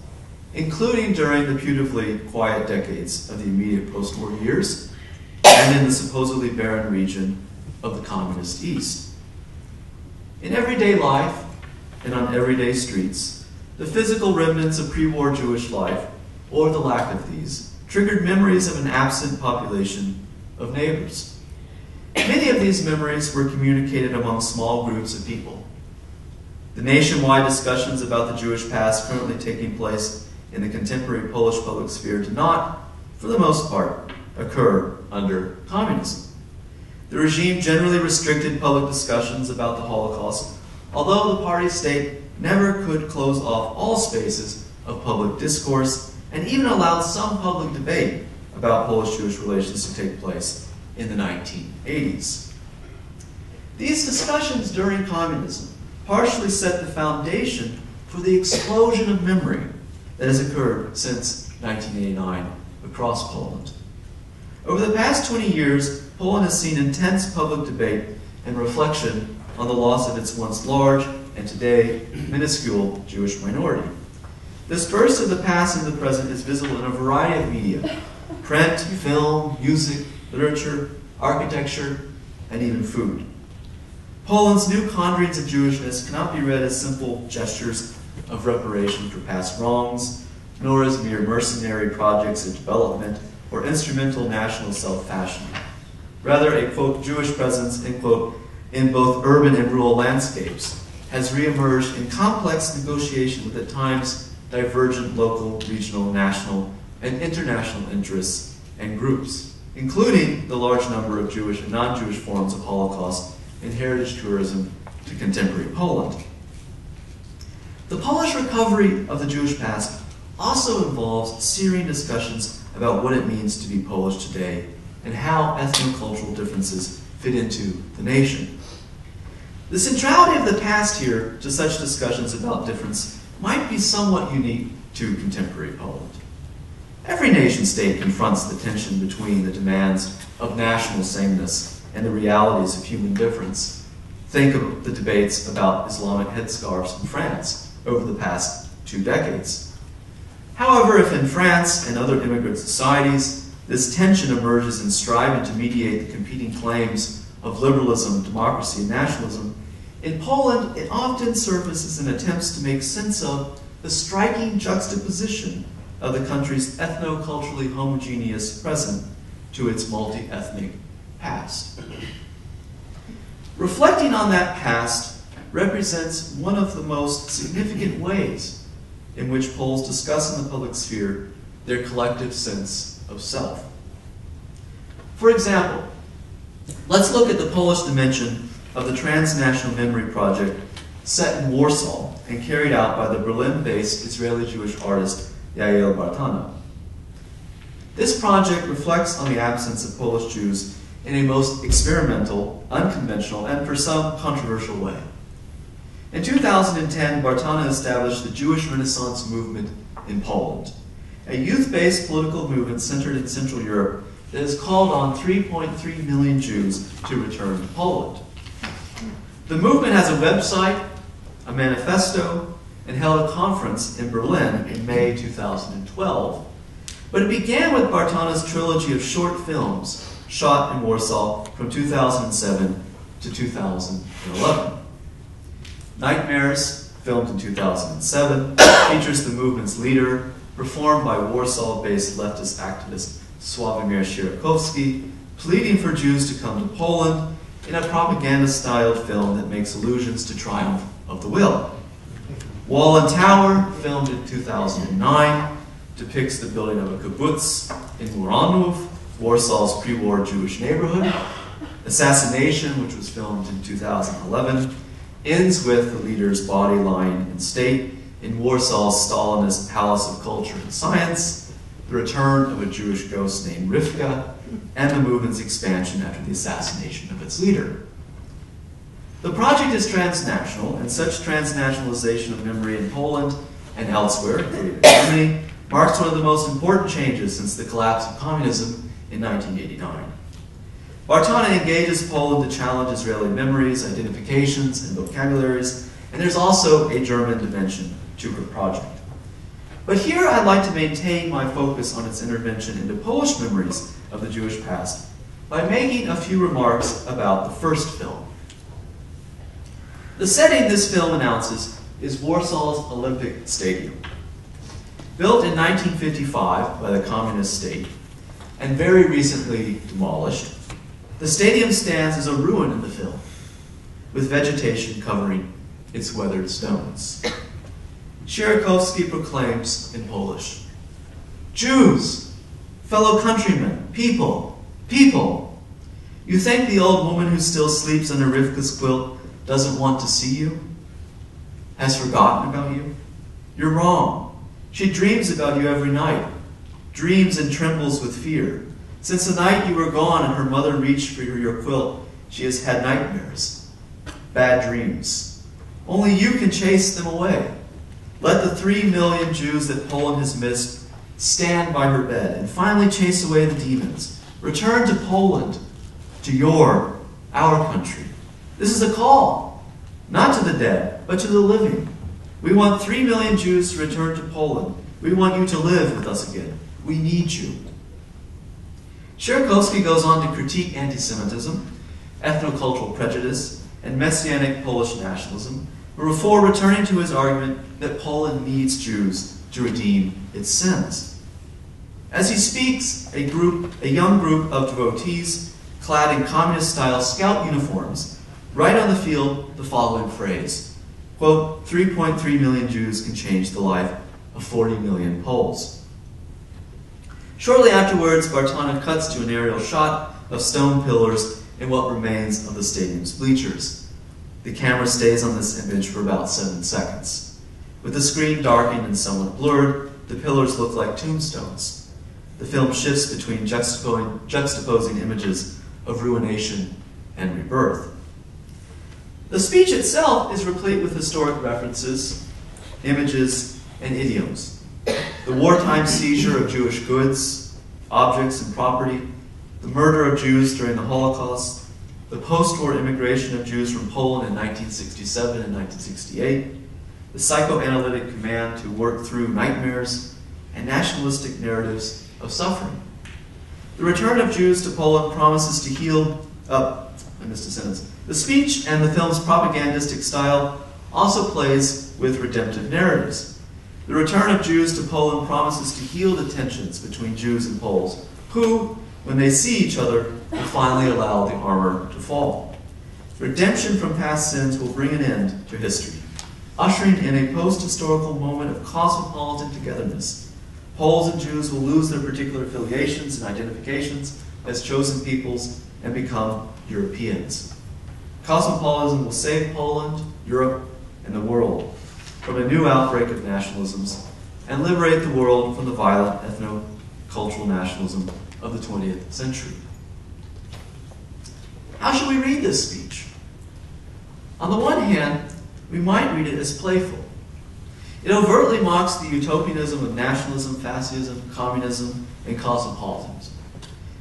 including during the putatively quiet decades of the immediate post-war years and in the supposedly barren region of the communist East. In everyday life and on everyday streets, the physical remnants of pre-war Jewish life, or the lack of these, triggered memories of an absent population of neighbors. Many of these memories were communicated among small groups of people. The nationwide discussions about the Jewish past currently taking place in the contemporary Polish public sphere did not, for the most part, occur under communism. The regime generally restricted public discussions about the Holocaust, although the party state never could close off all spaces of public discourse and even allowed some public debate about Polish-Jewish relations to take place in the 1980s. These discussions during communism partially set the foundation for the explosion of memory that has occurred since 1989 across Poland. Over the past 20 years, Poland has seen intense public debate and reflection on the loss of its once large and today minuscule Jewish minority. This burst of the past and the present is visible in a variety of media: print, film, music, literature, architecture, and even food. Poland's new conjuring of Jewishness cannot be read as simple gestures of reparation for past wrongs, nor as mere mercenary projects of development or instrumental national self-fashioning. Rather, a, quote, Jewish presence, end quote, in both urban and rural landscapes has reemerged in complex negotiation with at times divergent local, regional, national, and international interests and groups, including the large number of Jewish and non-Jewish forms of Holocaust and heritage tourism to contemporary Poland. The Polish recovery of the Jewish past also involves searing discussions about what it means to be Polish today and how ethno-cultural differences fit into the nation. The centrality of the past here to such discussions about difference might be somewhat unique to contemporary Poland. Every nation-state confronts the tension between the demands of national sameness and the realities of human difference. Think of the debates about Islamic headscarves in France over the past 2 decades. However, if in France and other immigrant societies, this tension emerges in striving to mediate the competing claims of liberalism, democracy, and nationalism, in Poland, it often surfaces in attempts to make sense of the striking juxtaposition of the country's ethno-culturally homogeneous present to its multi-ethnic past. Reflecting on that past represents one of the most significant ways in which Poles discuss in the public sphere their collective sense of self. For example, let's look at the Polish dimension of the transnational memory project set in Warsaw and carried out by the Berlin-based Israeli Jewish artist Yael Bartana. This project reflects on the absence of Polish Jews in a most experimental, unconventional, and for some controversial way. In 2010, Bartana established the Jewish Renaissance movement in Poland, a youth-based political movement centered in Central Europe that has called on 3.3 million Jews to return to Poland. The movement has a website, a manifesto, and held a conference in Berlin in May 2012. But it began with Bartana's trilogy of short films shot in Warsaw from 2007 to 2011. Nightmares, filmed in 2007, features the movement's leader, performed by Warsaw-based leftist activist Sławomir Sierakowski, pleading for Jews to come to Poland in a propaganda-styled film that makes allusions to Triumph of the Will. Wall and Tower, filmed in 2009, depicts the building of a kibbutz in Muranów, Warsaw's pre-war Jewish neighborhood. Assassination, which was filmed in 2011, ends with the leader's body lying in state in Warsaw's Stalinist Palace of Culture and Science, the return of a Jewish ghost named Rivka, and the movement's expansion after the assassination of its leader. The project is transnational, and such transnationalization of memory in Poland and elsewhere, including Germany, marks one of the most important changes since the collapse of communism in 1989. Bartana engages Poland to challenge Israeli memories, identifications, and vocabularies, and there's also a German dimension to her project. But here I'd like to maintain my focus on its intervention into Polish memories of the Jewish past by making a few remarks about the first film. The setting this film announces is Warsaw's Olympic Stadium. Built in 1955 by the communist state and very recently demolished, the stadium stands as a ruin in the film, with vegetation covering its weathered stones. Sierakowski proclaims in Polish, "Jews, fellow countrymen, people, people, you think the old woman who still sleeps under Rivka's quilt doesn't want to see you? Has forgotten about you? You're wrong. She dreams about you every night, dreams and trembles with fear. Since the night you were gone and her mother reached for your quilt, she has had nightmares, bad dreams. Only you can chase them away. Let the 3 million Jews that Poland has missed stand by her bed and finally chase away the demons. Return to Poland, to our country. This is a call, not to the dead, but to the living. We want 3 million Jews to return to Poland. We want you to live with us again. We need you." Sierakowski goes on to critique anti-Semitism, ethnocultural prejudice, and messianic Polish nationalism, before returning to his argument that Poland needs Jews to redeem its sins. As he speaks, a young group of devotees, clad in communist-style scout uniforms, write on the field the following phrase, quote, 3.3 million Jews can change the life of 40 million Poles. Shortly afterwards, Bartana cuts to an aerial shot of stone pillars in what remains of the stadium's bleachers. The camera stays on this image for about 7 seconds. With the screen darkened and somewhat blurred, the pillars look like tombstones. The film shifts between juxtaposing images of ruination and rebirth. The speech itself is replete with historic references, images, and idioms. The wartime seizure of Jewish goods, objects, and property, the murder of Jews during the Holocaust, the post-war immigration of Jews from Poland in 1967 and 1968, the psychoanalytic command to work through nightmares, and nationalistic narratives of suffering. The return of Jews to Poland promises to heal I missed a sentence. The speech and the film's propagandistic style also plays with redemptive narratives. The return of Jews to Poland promises to heal the tensions between Jews and Poles, who, when they see each other, will finally allow the armor to fall. Redemption from past sins will bring an end to history, ushering in a post-historical moment of cosmopolitan togetherness. Poles and Jews will lose their particular affiliations and identifications as chosen peoples and become Europeans. Cosmopolitanism will save Poland, Europe, and the world from a new outbreak of nationalisms and liberate the world from the violent ethno-cultural nationalism of the 20th century. How should we read this speech? On the one hand, we might read it as playful. It overtly mocks the utopianism of nationalism, fascism, communism, and cosmopolitanism.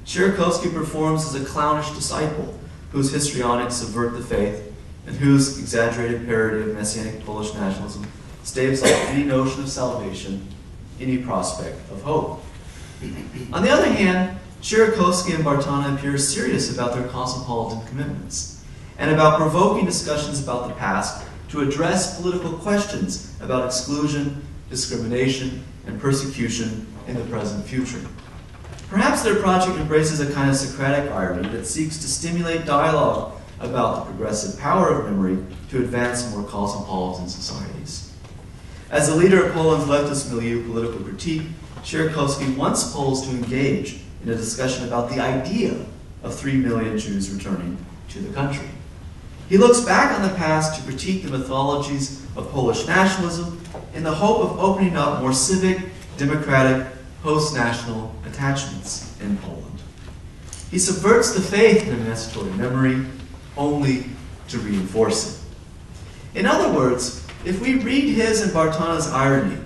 Sierakowski performs as a clownish disciple whose histrionics subvert the faith and whose exaggerated parody of messianic Polish nationalism staves off any notion of salvation, any prospect of hope. On the other hand, Sierakowski and Bartana appear serious about their cosmopolitan commitments and about provoking discussions about the past to address political questions about exclusion, discrimination, and persecution in the present future. Perhaps their project embraces a kind of Socratic irony that seeks to stimulate dialogue about the progressive power of memory to advance more cosmopolitan societies. As the leader of Poland's leftist milieu political critique, Sierakowski wants Poles to engage in a discussion about the idea of 3 million Jews returning to the country. He looks back on the past to critique the mythologies of Polish nationalism in the hope of opening up more civic, democratic, post-national attachments in Poland. He subverts the faith in emancipatory memory only to reinforce it. In other words, if we read his and Bartana's irony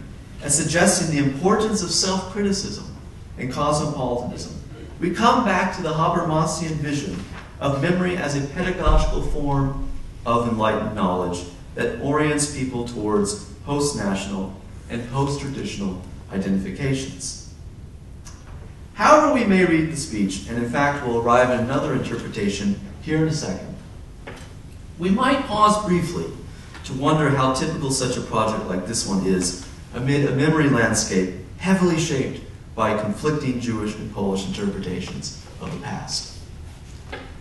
as suggesting the importance of self-criticism and cosmopolitanism, we come back to the Habermasian vision of memory as a pedagogical form of enlightened knowledge that orients people towards post-national and post-traditional identifications. However we may read the speech, and in fact will arrive at another interpretation here in a second, we might pause briefly to wonder how typical such a project like this one is amid a memory landscape heavily shaped by conflicting Jewish and Polish interpretations of the past.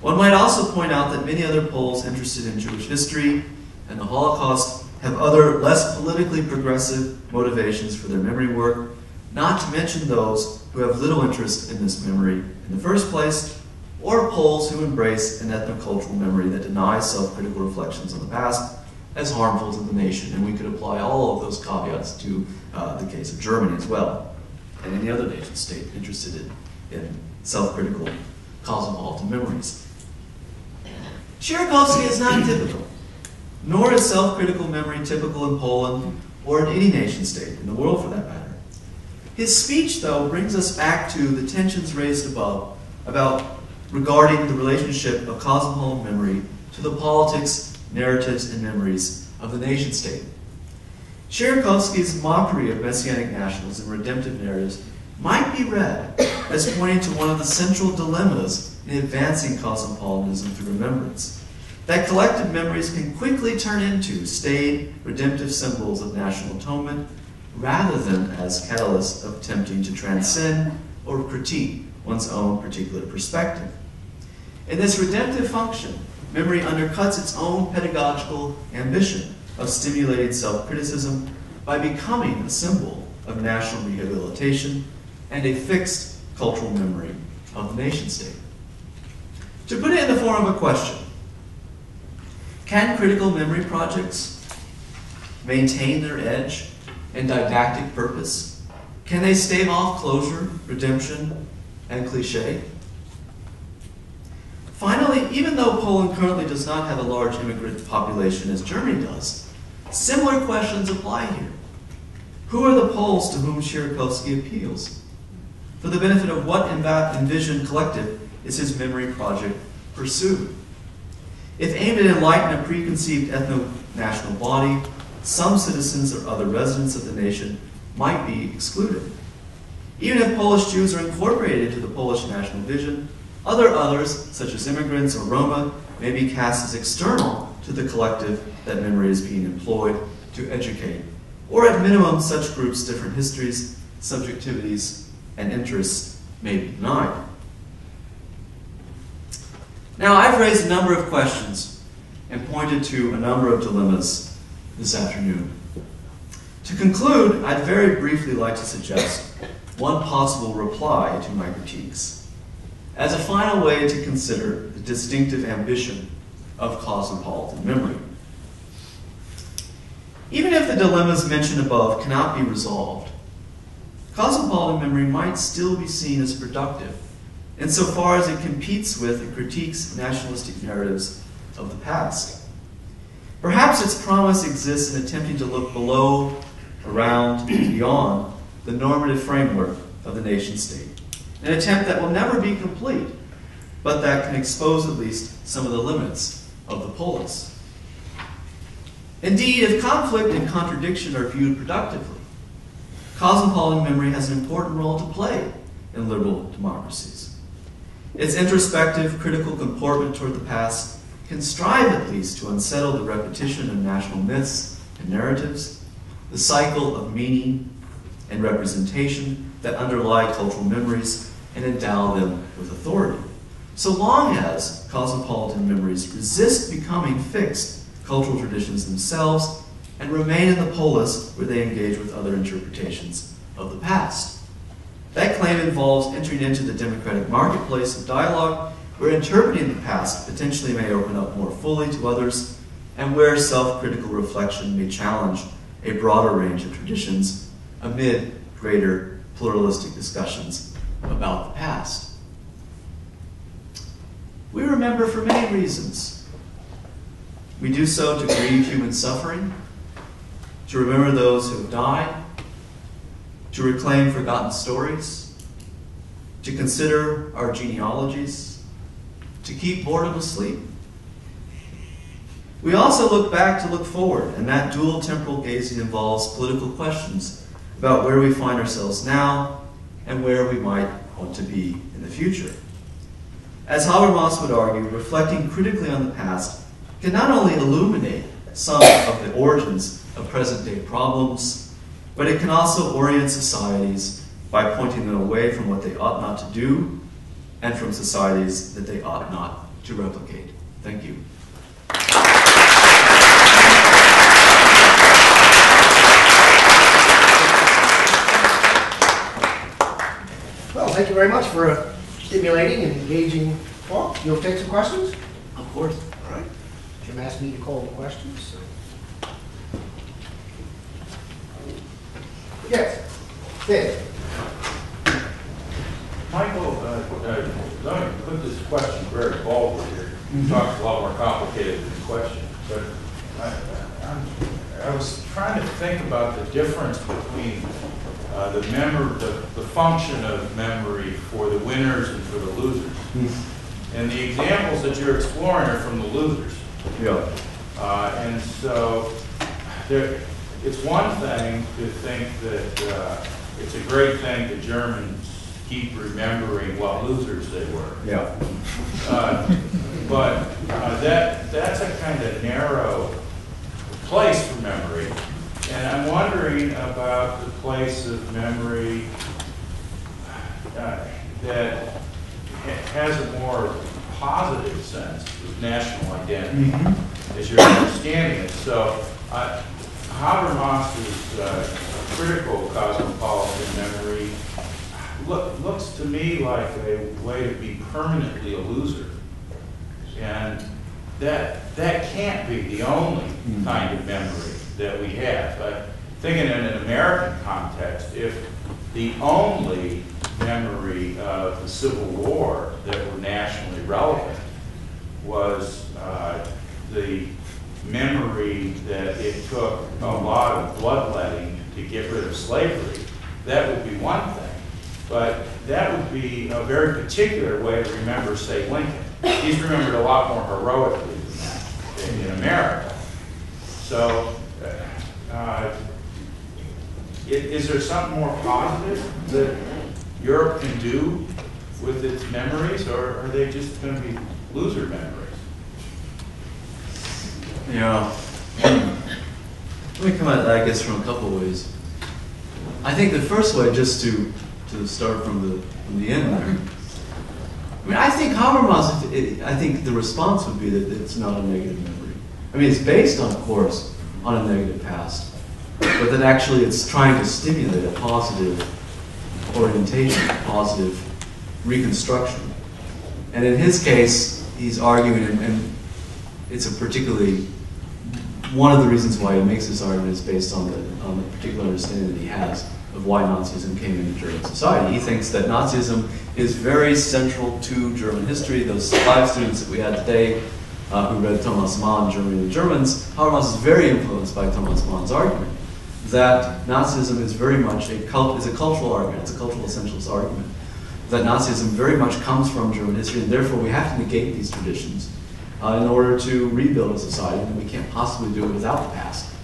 One might also point out that many other Poles interested in Jewish history and the Holocaust have other less politically progressive motivations for their memory work, not to mention those who have little interest in this memory in the first place, or Poles who embrace an ethnocultural memory that denies self-critical reflections on the past as harmful to the nation. And we could apply all of those caveats to the case of Germany as well, and any other nation state interested in self-critical cosmopolitan memories. Sierakowski is not typical, nor is self-critical memory typical in Poland or in any nation state, in the world for that matter. His speech, though, brings us back to the tensions raised above about regarding the relationship of cosmopolitan memory to the politics, narratives, and memories of the nation state. Sierakowski's mockery of messianic nationalism and redemptive narratives might be read as pointing to one of the central dilemmas in advancing cosmopolitanism through remembrance, that collective memories can quickly turn into staid, redemptive symbols of national atonement, rather than as catalysts of attempting to transcend or critique one's own particular perspective. In this redemptive function, memory undercuts its own pedagogical ambition of stimulating self-criticism by becoming a symbol of national rehabilitation and a fixed cultural memory of the nation-state. To put it in the form of a question, can critical memory projects maintain their edge and didactic purpose? Can they stave off closure, redemption, and cliché? Finally, even though Poland currently does not have a large immigrant population as Germany does, similar questions apply here. Who are the Poles to whom Sierakowski appeals? For the benefit of what envisioned collective is his memory project pursued? If aimed at enlightening a preconceived ethno-national body, some citizens or other residents of the nation might be excluded. Even if Polish Jews are incorporated into the Polish national vision, others, such as immigrants or Roma, may be cast as external to the collective that memory is being employed to educate, or at minimum, such groups' different histories, subjectivities, and interests may be denied. Now, I've raised a number of questions and pointed to a number of dilemmas this afternoon. To conclude, I'd very briefly like to suggest one possible reply to my critiques as a final way to consider the distinctive ambition of cosmopolitan memory. Even if the dilemmas mentioned above cannot be resolved, cosmopolitan memory might still be seen as productive insofar as it competes with and critiques nationalistic narratives of the past. Perhaps its promise exists in attempting to look below, around, and beyond the normative framework of the nation-state, an attempt that will never be complete, but that can expose at least some of the limits of the polis. Indeed, if conflict and contradiction are viewed productively, cosmopolitan memory has an important role to play in liberal democracies. Its introspective, critical comportment toward the past can strive at least to unsettle the repetition of national myths and narratives, the cycle of meaning and representation that underlie cultural memories and endow them with authority, so long as cosmopolitan memories resist becoming fixed cultural traditions themselves and remain in the polis where they engage with other interpretations of the past. That claim involves entering into the democratic marketplace of dialogue where interpreting the past potentially may open up more fully to others and where self-critical reflection may challenge a broader range of traditions amid greater pluralistic discussions about the past. We remember for many reasons. We do so to grieve human suffering, to remember those who have died, to reclaim forgotten stories, to consider our genealogies, to keep boredom asleep. We also look back to look forward, and that dual temporal gazing involves political questions about where we find ourselves now and where we might want to be in the future. As Habermas would argue, reflecting critically on the past can not only illuminate some of the origins of present-day problems, but it can also orient societies by pointing them away from what they ought not to do and from societies that they ought not to replicate. Thank you. Well, thank you very much for a stimulating and engaging talk. You'll take some questions? Of course. All right. Jim asked me to call the questions. So. Yes. Dave. Michael, let me put this question very boldly here. You talked a lot more complicated than the question, but I was trying to think about the difference between the function of memory for the winners and for the losers. And the examples that you're exploring are from the losers. Yeah. And so it's one thing to think that it's a great thing that Germans keep remembering what losers they were. Yeah. But that's a kind of narrow place for memory. And I'm wondering about the place of memory that has a more positive sense of national identity, as you're understanding it. So Habermas's critical cosmopolitan memory looks to me like a way to be permanently a loser. And that can't be the only kind of memory that we have. But thinking in an American context, if the only memory of the Civil War that were nationally relevant was the memory that it took a lot of bloodletting to get rid of slavery, that would be one thing. But that would be a very particular way to remember, say, Lincoln. He's remembered a lot more heroically than that in America. So, is there something more positive that Europe can do with its memories, or are they just going to be loser memories? Yeah. Let me come at that, I guess, from a couple ways. I think the first way, just to start from the end there, I mean, I think Habermas, I think the response would be that it's not a negative memory. I mean, it's based, on, of course, on a negative past, but that actually it's trying to stimulate a positive orientation, a positive reconstruction. And in his case, he's arguing, and it's a particularly, one of the reasons why he makes this argument is based on the particular understanding that he has of why Nazism came into German society. He thinks that Nazism is very central to German history. Those 5 students that we had today who read Thomas Mann, Germany and the Germans, Habermas is very influenced by Thomas Mann's argument that Nazism is very much a cultural argument, it's a cultural essentialist argument, that Nazism very much comes from German history, and therefore we have to negate these traditions in order to rebuild a society, and we can't possibly do it without the past.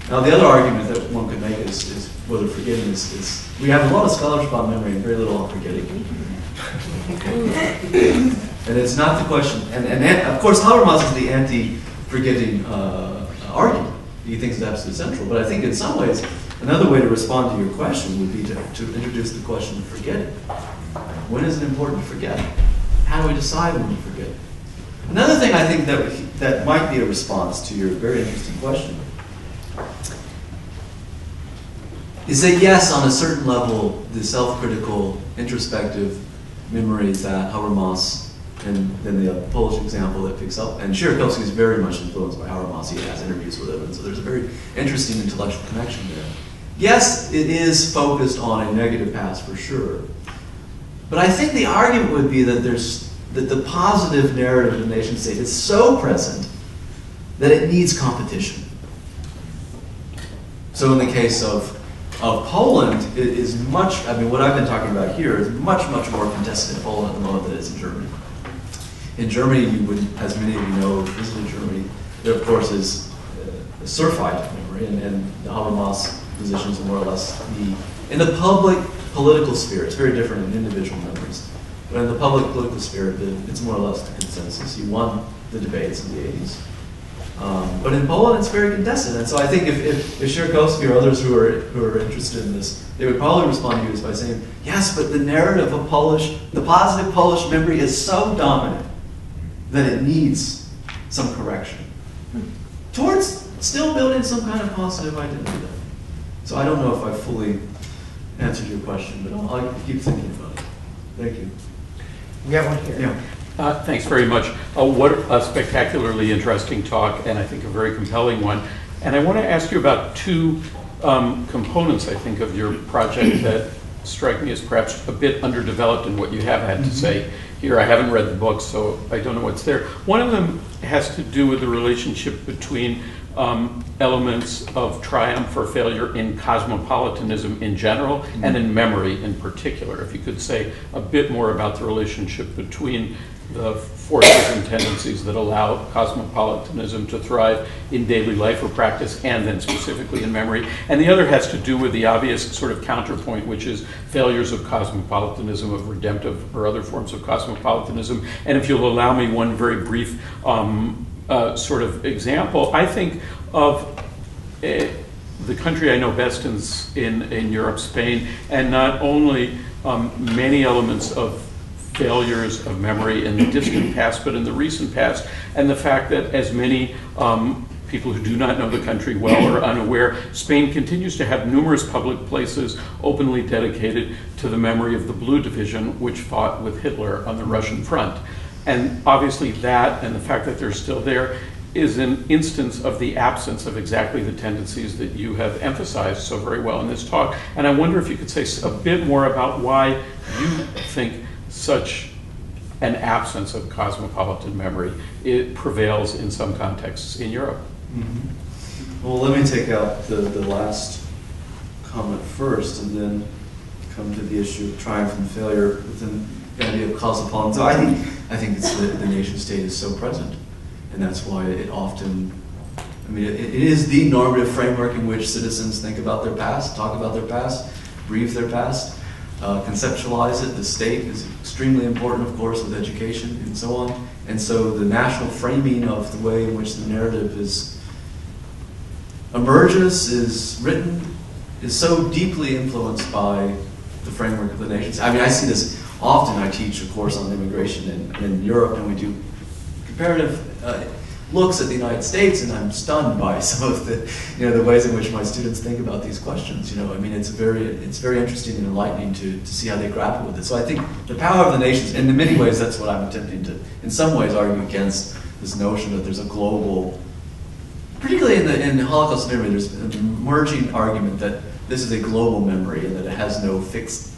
Now, the other argument that one could make is whether forgetting is we have a lot of scholarship on memory and very little on forgetting. And it's not the question, and of course Habermas is the anti-forgetting argument. He thinks it's absolutely central, but I think in some ways, another way to respond to your question would be to introduce the question of forgetting. When is it important to forget? How do we decide when to forget? Another thing I think that might be a response to your very interesting question is that yes, on a certain level, the self-critical, introspective memories that Habermas, and then the Polish example that picks up, and Sierakowski is very much influenced by Habermas. He has interviews with him, and so there's a very interesting intellectual connection there. Yes, it is focused on a negative past for sure, but I think the argument would be that the positive narrative of the nation state is so present that it needs competition. So in the case of Poland, it is much, I mean, what I've been talking about here is much, much more contested in Poland at the moment than it is in Germany. In Germany, you would, as many of you know, visited Germany, there of course is a Surfite memory, and the Habermas positions are more or less in the public political sphere. It's very different in individual memories. But in the public political sphere, it's more or less the consensus. He won the debates in the 80s. But in Poland, it's very contested. And so I think if Sierakowski or others who are interested in this, they would probably respond to you by saying, yes, but the narrative of the positive Polish memory is so dominant that it needs some correction towards still building some kind of positive identity. So I don't know if I fully answered your question, but I'll keep thinking about it. Thank you. We have one here. Yeah. Thanks very much. What a spectacularly interesting talk, and I think a very compelling one. And I want to ask you about 2 components, I think, of your project that strike me as perhaps a bit underdeveloped in what you have had to say here. I haven't read the book, so I don't know what's there. One of them has to do with the relationship between elements of triumph or failure in cosmopolitanism in general and in memory in particular. If you could say a bit more about the relationship between the forces and tendencies that allow cosmopolitanism to thrive in daily life or practice, and then specifically in memory. And the other has to do with the obvious sort of counterpoint, which is failures of cosmopolitanism, of redemptive or other forms of cosmopolitanism. And if you'll allow me one very brief sort of example, I think of the country I know best in Europe, Spain, and not only many elements of failures of memory in the distant past, but in the recent past, and the fact that as many people who do not know the country well are unaware, Spain continues to have numerous public places openly dedicated to the memory of the Blue Division, which fought with Hitler on the Russian front. And obviously that, and the fact that they're still there, is an instance of the absence of exactly the tendencies that you have emphasized so very well in this talk. And I wonder if you could say a bit more about why you think such an absence of cosmopolitan memory it prevails in some contexts in Europe. Mm-hmm. Well, let me take out the last comment first, and then come to the issue of triumph and failure within the idea of cosmopolitan. So I think it's the nation state is so present, and that's why it often, I mean, it is the normative framework in which citizens think about their past, talk about their past, breathe their past, conceptualize it. The state is extremely important, of course, with education and so on. And so the national framing of the way in which the narrative emerges, is written, is so deeply influenced by the framework of the nation. I mean, I see this often I teach a course on immigration in Europe, and we do comparative looks at the United States, and I'm stunned by some of the ways in which my students think about these questions. I mean, it's very interesting and enlightening to see how they grapple with it. So I think the power of the nations, and in many ways, that's what I'm attempting to, in some ways, argue against this notion that there's a global, particularly in Holocaust memory, there's an emerging argument that this is a global memory and that it has no fixed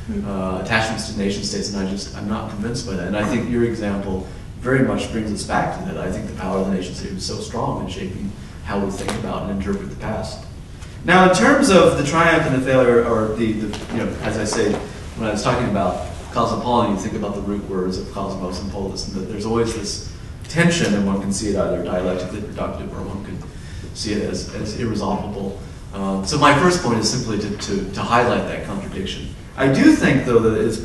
attachments to nation states, and I'm not convinced by that. And I think your example very much brings us back to that. I think the power of the nation state is so strong in shaping how we think about and interpret the past. Now, in terms of the triumph and the failure, or as I say, when I was talking about cosmopolitan, you think about the root words of cosmos and polis, and that there's always this tension, and one can see it either dialectically productive or one can see it as irresolvable. So my first point is simply to highlight that contradiction. I do think, though, that it's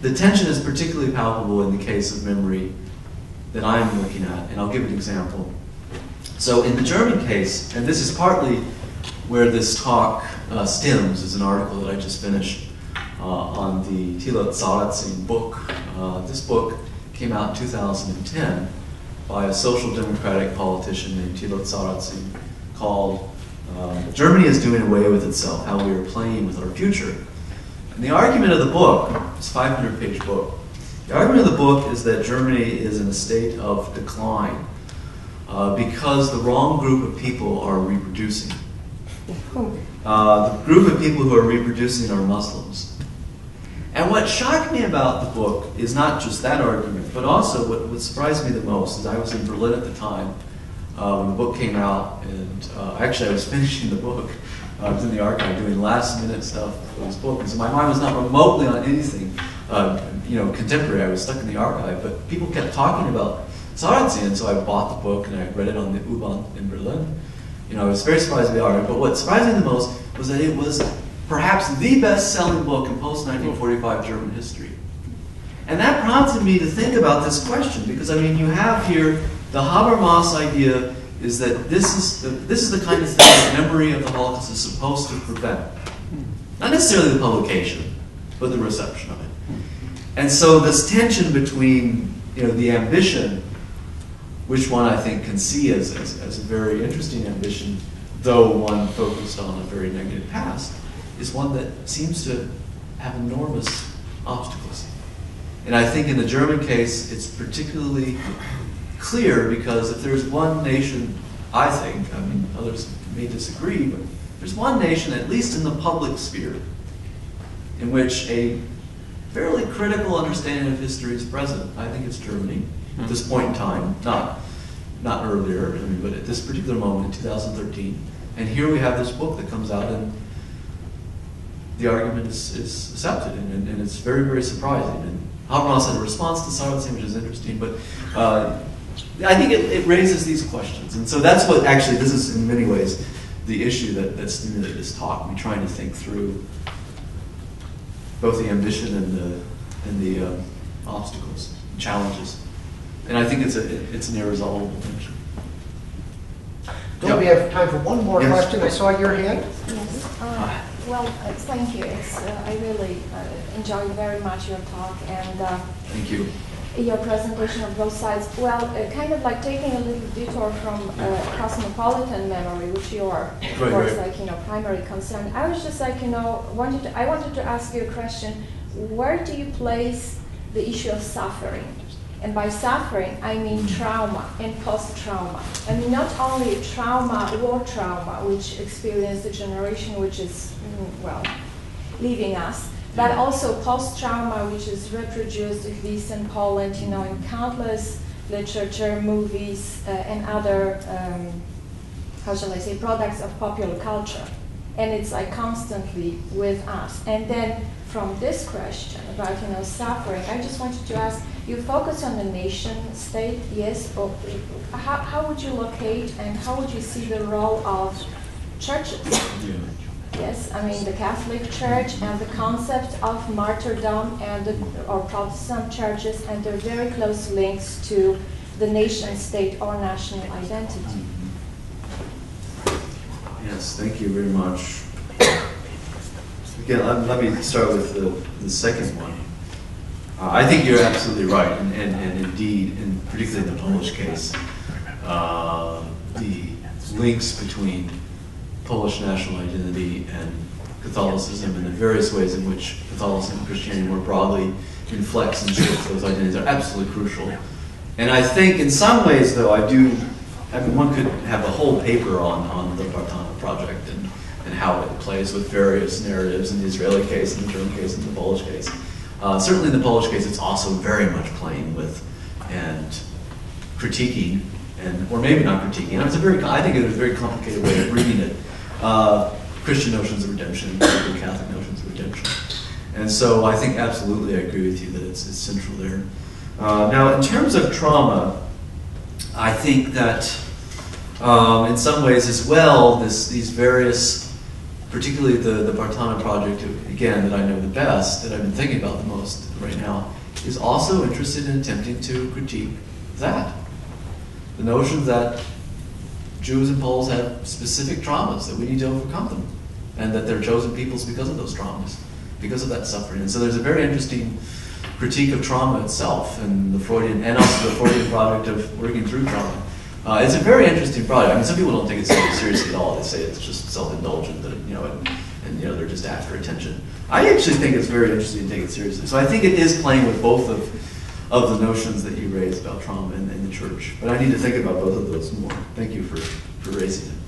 the tension is particularly palpable in the case of memory that I'm looking at, and I'll give an example. So in the German case, and this is partly where this talk stems, is an article that I just finished on the Thilo Sarrazin book. This book came out in 2010 by a social democratic politician named Thilo Sarrazin, called Germany is Doing Away with Itself, How We Are Playing with Our Future. And the argument of the book, it's a 500-page book, the argument of the book is that Germany is in a state of decline because the wrong group of people are reproducing. The group of people who are reproducing are Muslims. And what shocked me about the book is not just that argument, but also what surprised me the most is I was in Berlin at the time when the book came out, and actually I was finishing the book. I was in the archive doing last-minute stuff for this book, and so my mind was not remotely on anything, contemporary. I was stuck in the archive, but people kept talking about Sarrazin, and so I bought the book and I read it on the U-Bahn in Berlin. I was very surprised by the argument, but what surprised me the most was that it was perhaps the best-selling book in post-1945 German history. And that prompted me to think about this question, because, I mean, you have here the Habermas idea is that this is the kind of thing that memory of the Holocaust is supposed to prevent. Not necessarily the publication, but the reception of it. And so this tension between the ambition, which one I think can see as a very interesting ambition, though one focused on a very negative past, is one that seems to have enormous obstacles. And I think in the German case, it's particularly clear because if there's one nation, I think, I mean, others may disagree, but there's one nation, at least in the public sphere, in which a fairly critical understanding of history is present. I think it's Germany at this point in time, not earlier, but at this particular moment in 2013. And here we have this book that comes out, and the argument is accepted, and it's very, very surprising. And Habermas had a response to Sarrazin, which is interesting, but I think it raises these questions. And so that's what actually, this is in many ways the issue that stimulated this talk. We're trying to think through both the ambition and the obstacles, challenges. And I think it's an irresolvable tension. Don't we have time for one more Yes. question? I saw your hand. Yes. Well, thank you. I really enjoyed very much your talk and Thank you. your presentation of both sides. Well, kind of like taking a little detour from cosmopolitan memory, which you are, of course, like, primary concern. I was just like, I wanted to ask you a question. Where do you place the issue of suffering? And by suffering, I mean trauma and post-trauma. I mean, not only trauma, war trauma, which experienced the generation which is, leaving us, but also post-trauma, which is reproduced, at least in Poland, in countless literature, movies, and other, how shall I say, products of popular culture. And it's like constantly with us. And then from this question about, suffering, I just wanted to ask, you focus on the nation state, yes, but how would you locate and how would you see the role of churches? Yeah. Yes, I mean the Catholic Church and the concept of martyrdom or Protestant churches and their very close links to the nation state or national identity. Yes, thank you very much. again, let me start with the second one. I think you're absolutely right, and indeed, and particularly in the Polish case, the links between Polish national identity and Catholicism and the various ways in which Catholicism and Christianity more broadly inflects and shapes those identities are absolutely crucial. And I think in some ways, though, I mean, one could have a whole paper on the Bartana Project and how it plays with various narratives in the Israeli case, in the German case, in the Polish case. Certainly in the Polish case, it's also very much playing with and critiquing, or maybe not critiquing. I think it is a very complicated way of reading it. Christian notions of redemption, Catholic notions of redemption. And so I think absolutely I agree with you that it's central there. Now, in terms of trauma, I think that in some ways as well, these various, particularly the Bartana Project, again, that I know the best, that I've been thinking about the most right now, is also interested in attempting to critique that. The notion that Jews and Poles have specific traumas, that we need to overcome them, and that they're chosen peoples because of those traumas, because of that suffering. And so there's a very interesting critique of trauma itself, and the Freudian, and also the Freudian project of working through trauma. It's a very interesting project. I mean, some people don't take it seriously at all. They say it's just self-indulgent, that, and they're just after attention. I actually think it's very interesting to take it seriously. So I think it is playing with both of the notions that you raised about trauma in the church. But I need to think about both of those more. Thank you for raising it.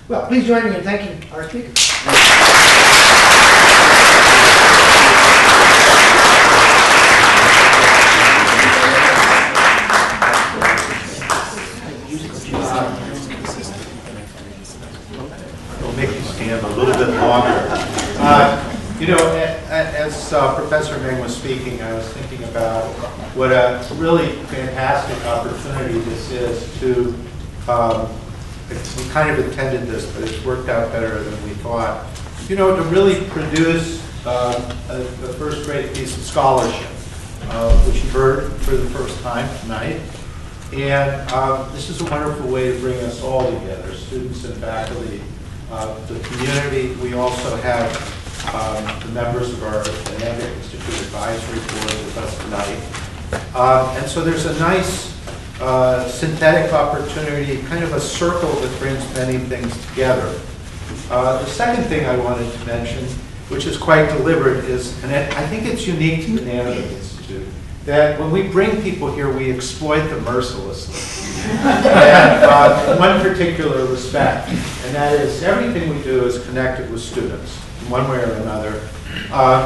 Well, please join me in thanking our speaker. It'll make you stand a little bit longer. As Professor Meng was speaking, I was thinking about what a really fantastic opportunity this is to, we kind of intended this, but it's worked out better than we thought, to really produce a first-rate piece of scholarship, which you heard for the first time tonight. And this is a wonderful way to bring us all together, students and faculty, the community. We also have the members of our Dynamic Institute Advisory Board with us tonight. And so there's a nice synthetic opportunity, kind of a circle that brings many things together. The second thing I wanted to mention, which is quite deliberate, is, and I think it's unique to the Dynamic Institute, that when we bring people here, we exploit them mercilessly. And in one particular respect, and that is everything we do is connected with students in one way or another.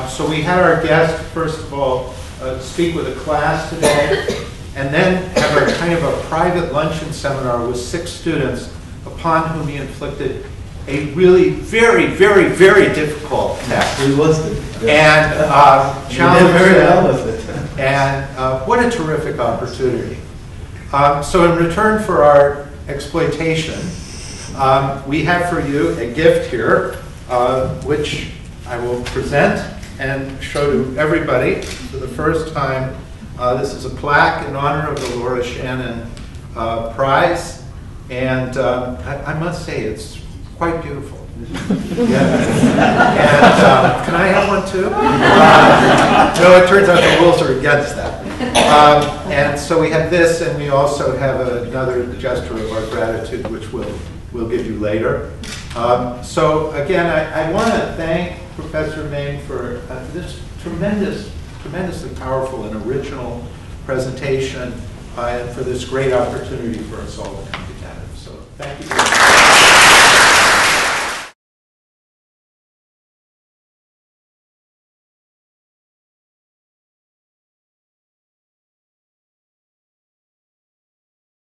So we had our guest, first of all, speak with a class today, and then have a kind of a private luncheon seminar with 6 students upon whom he inflicted a really very, very, very difficult test. It was and challenged very well them. with it. And what a terrific opportunity. So in return for our exploitation, we have for you a gift here, which I will present and show to everybody for the first time. This is a plaque in honor of the Laura Shannon Prize, and I must say it's quite beautiful. Yeah. And can I have one too? No, it turns out the rules are against that. And so we have this, and we also have another gesture of our gratitude, which we'll give you later. So again, I want to thank Professor Meng for this tremendously powerful and original presentation, and for this great opportunity for us all to come together. So thank you.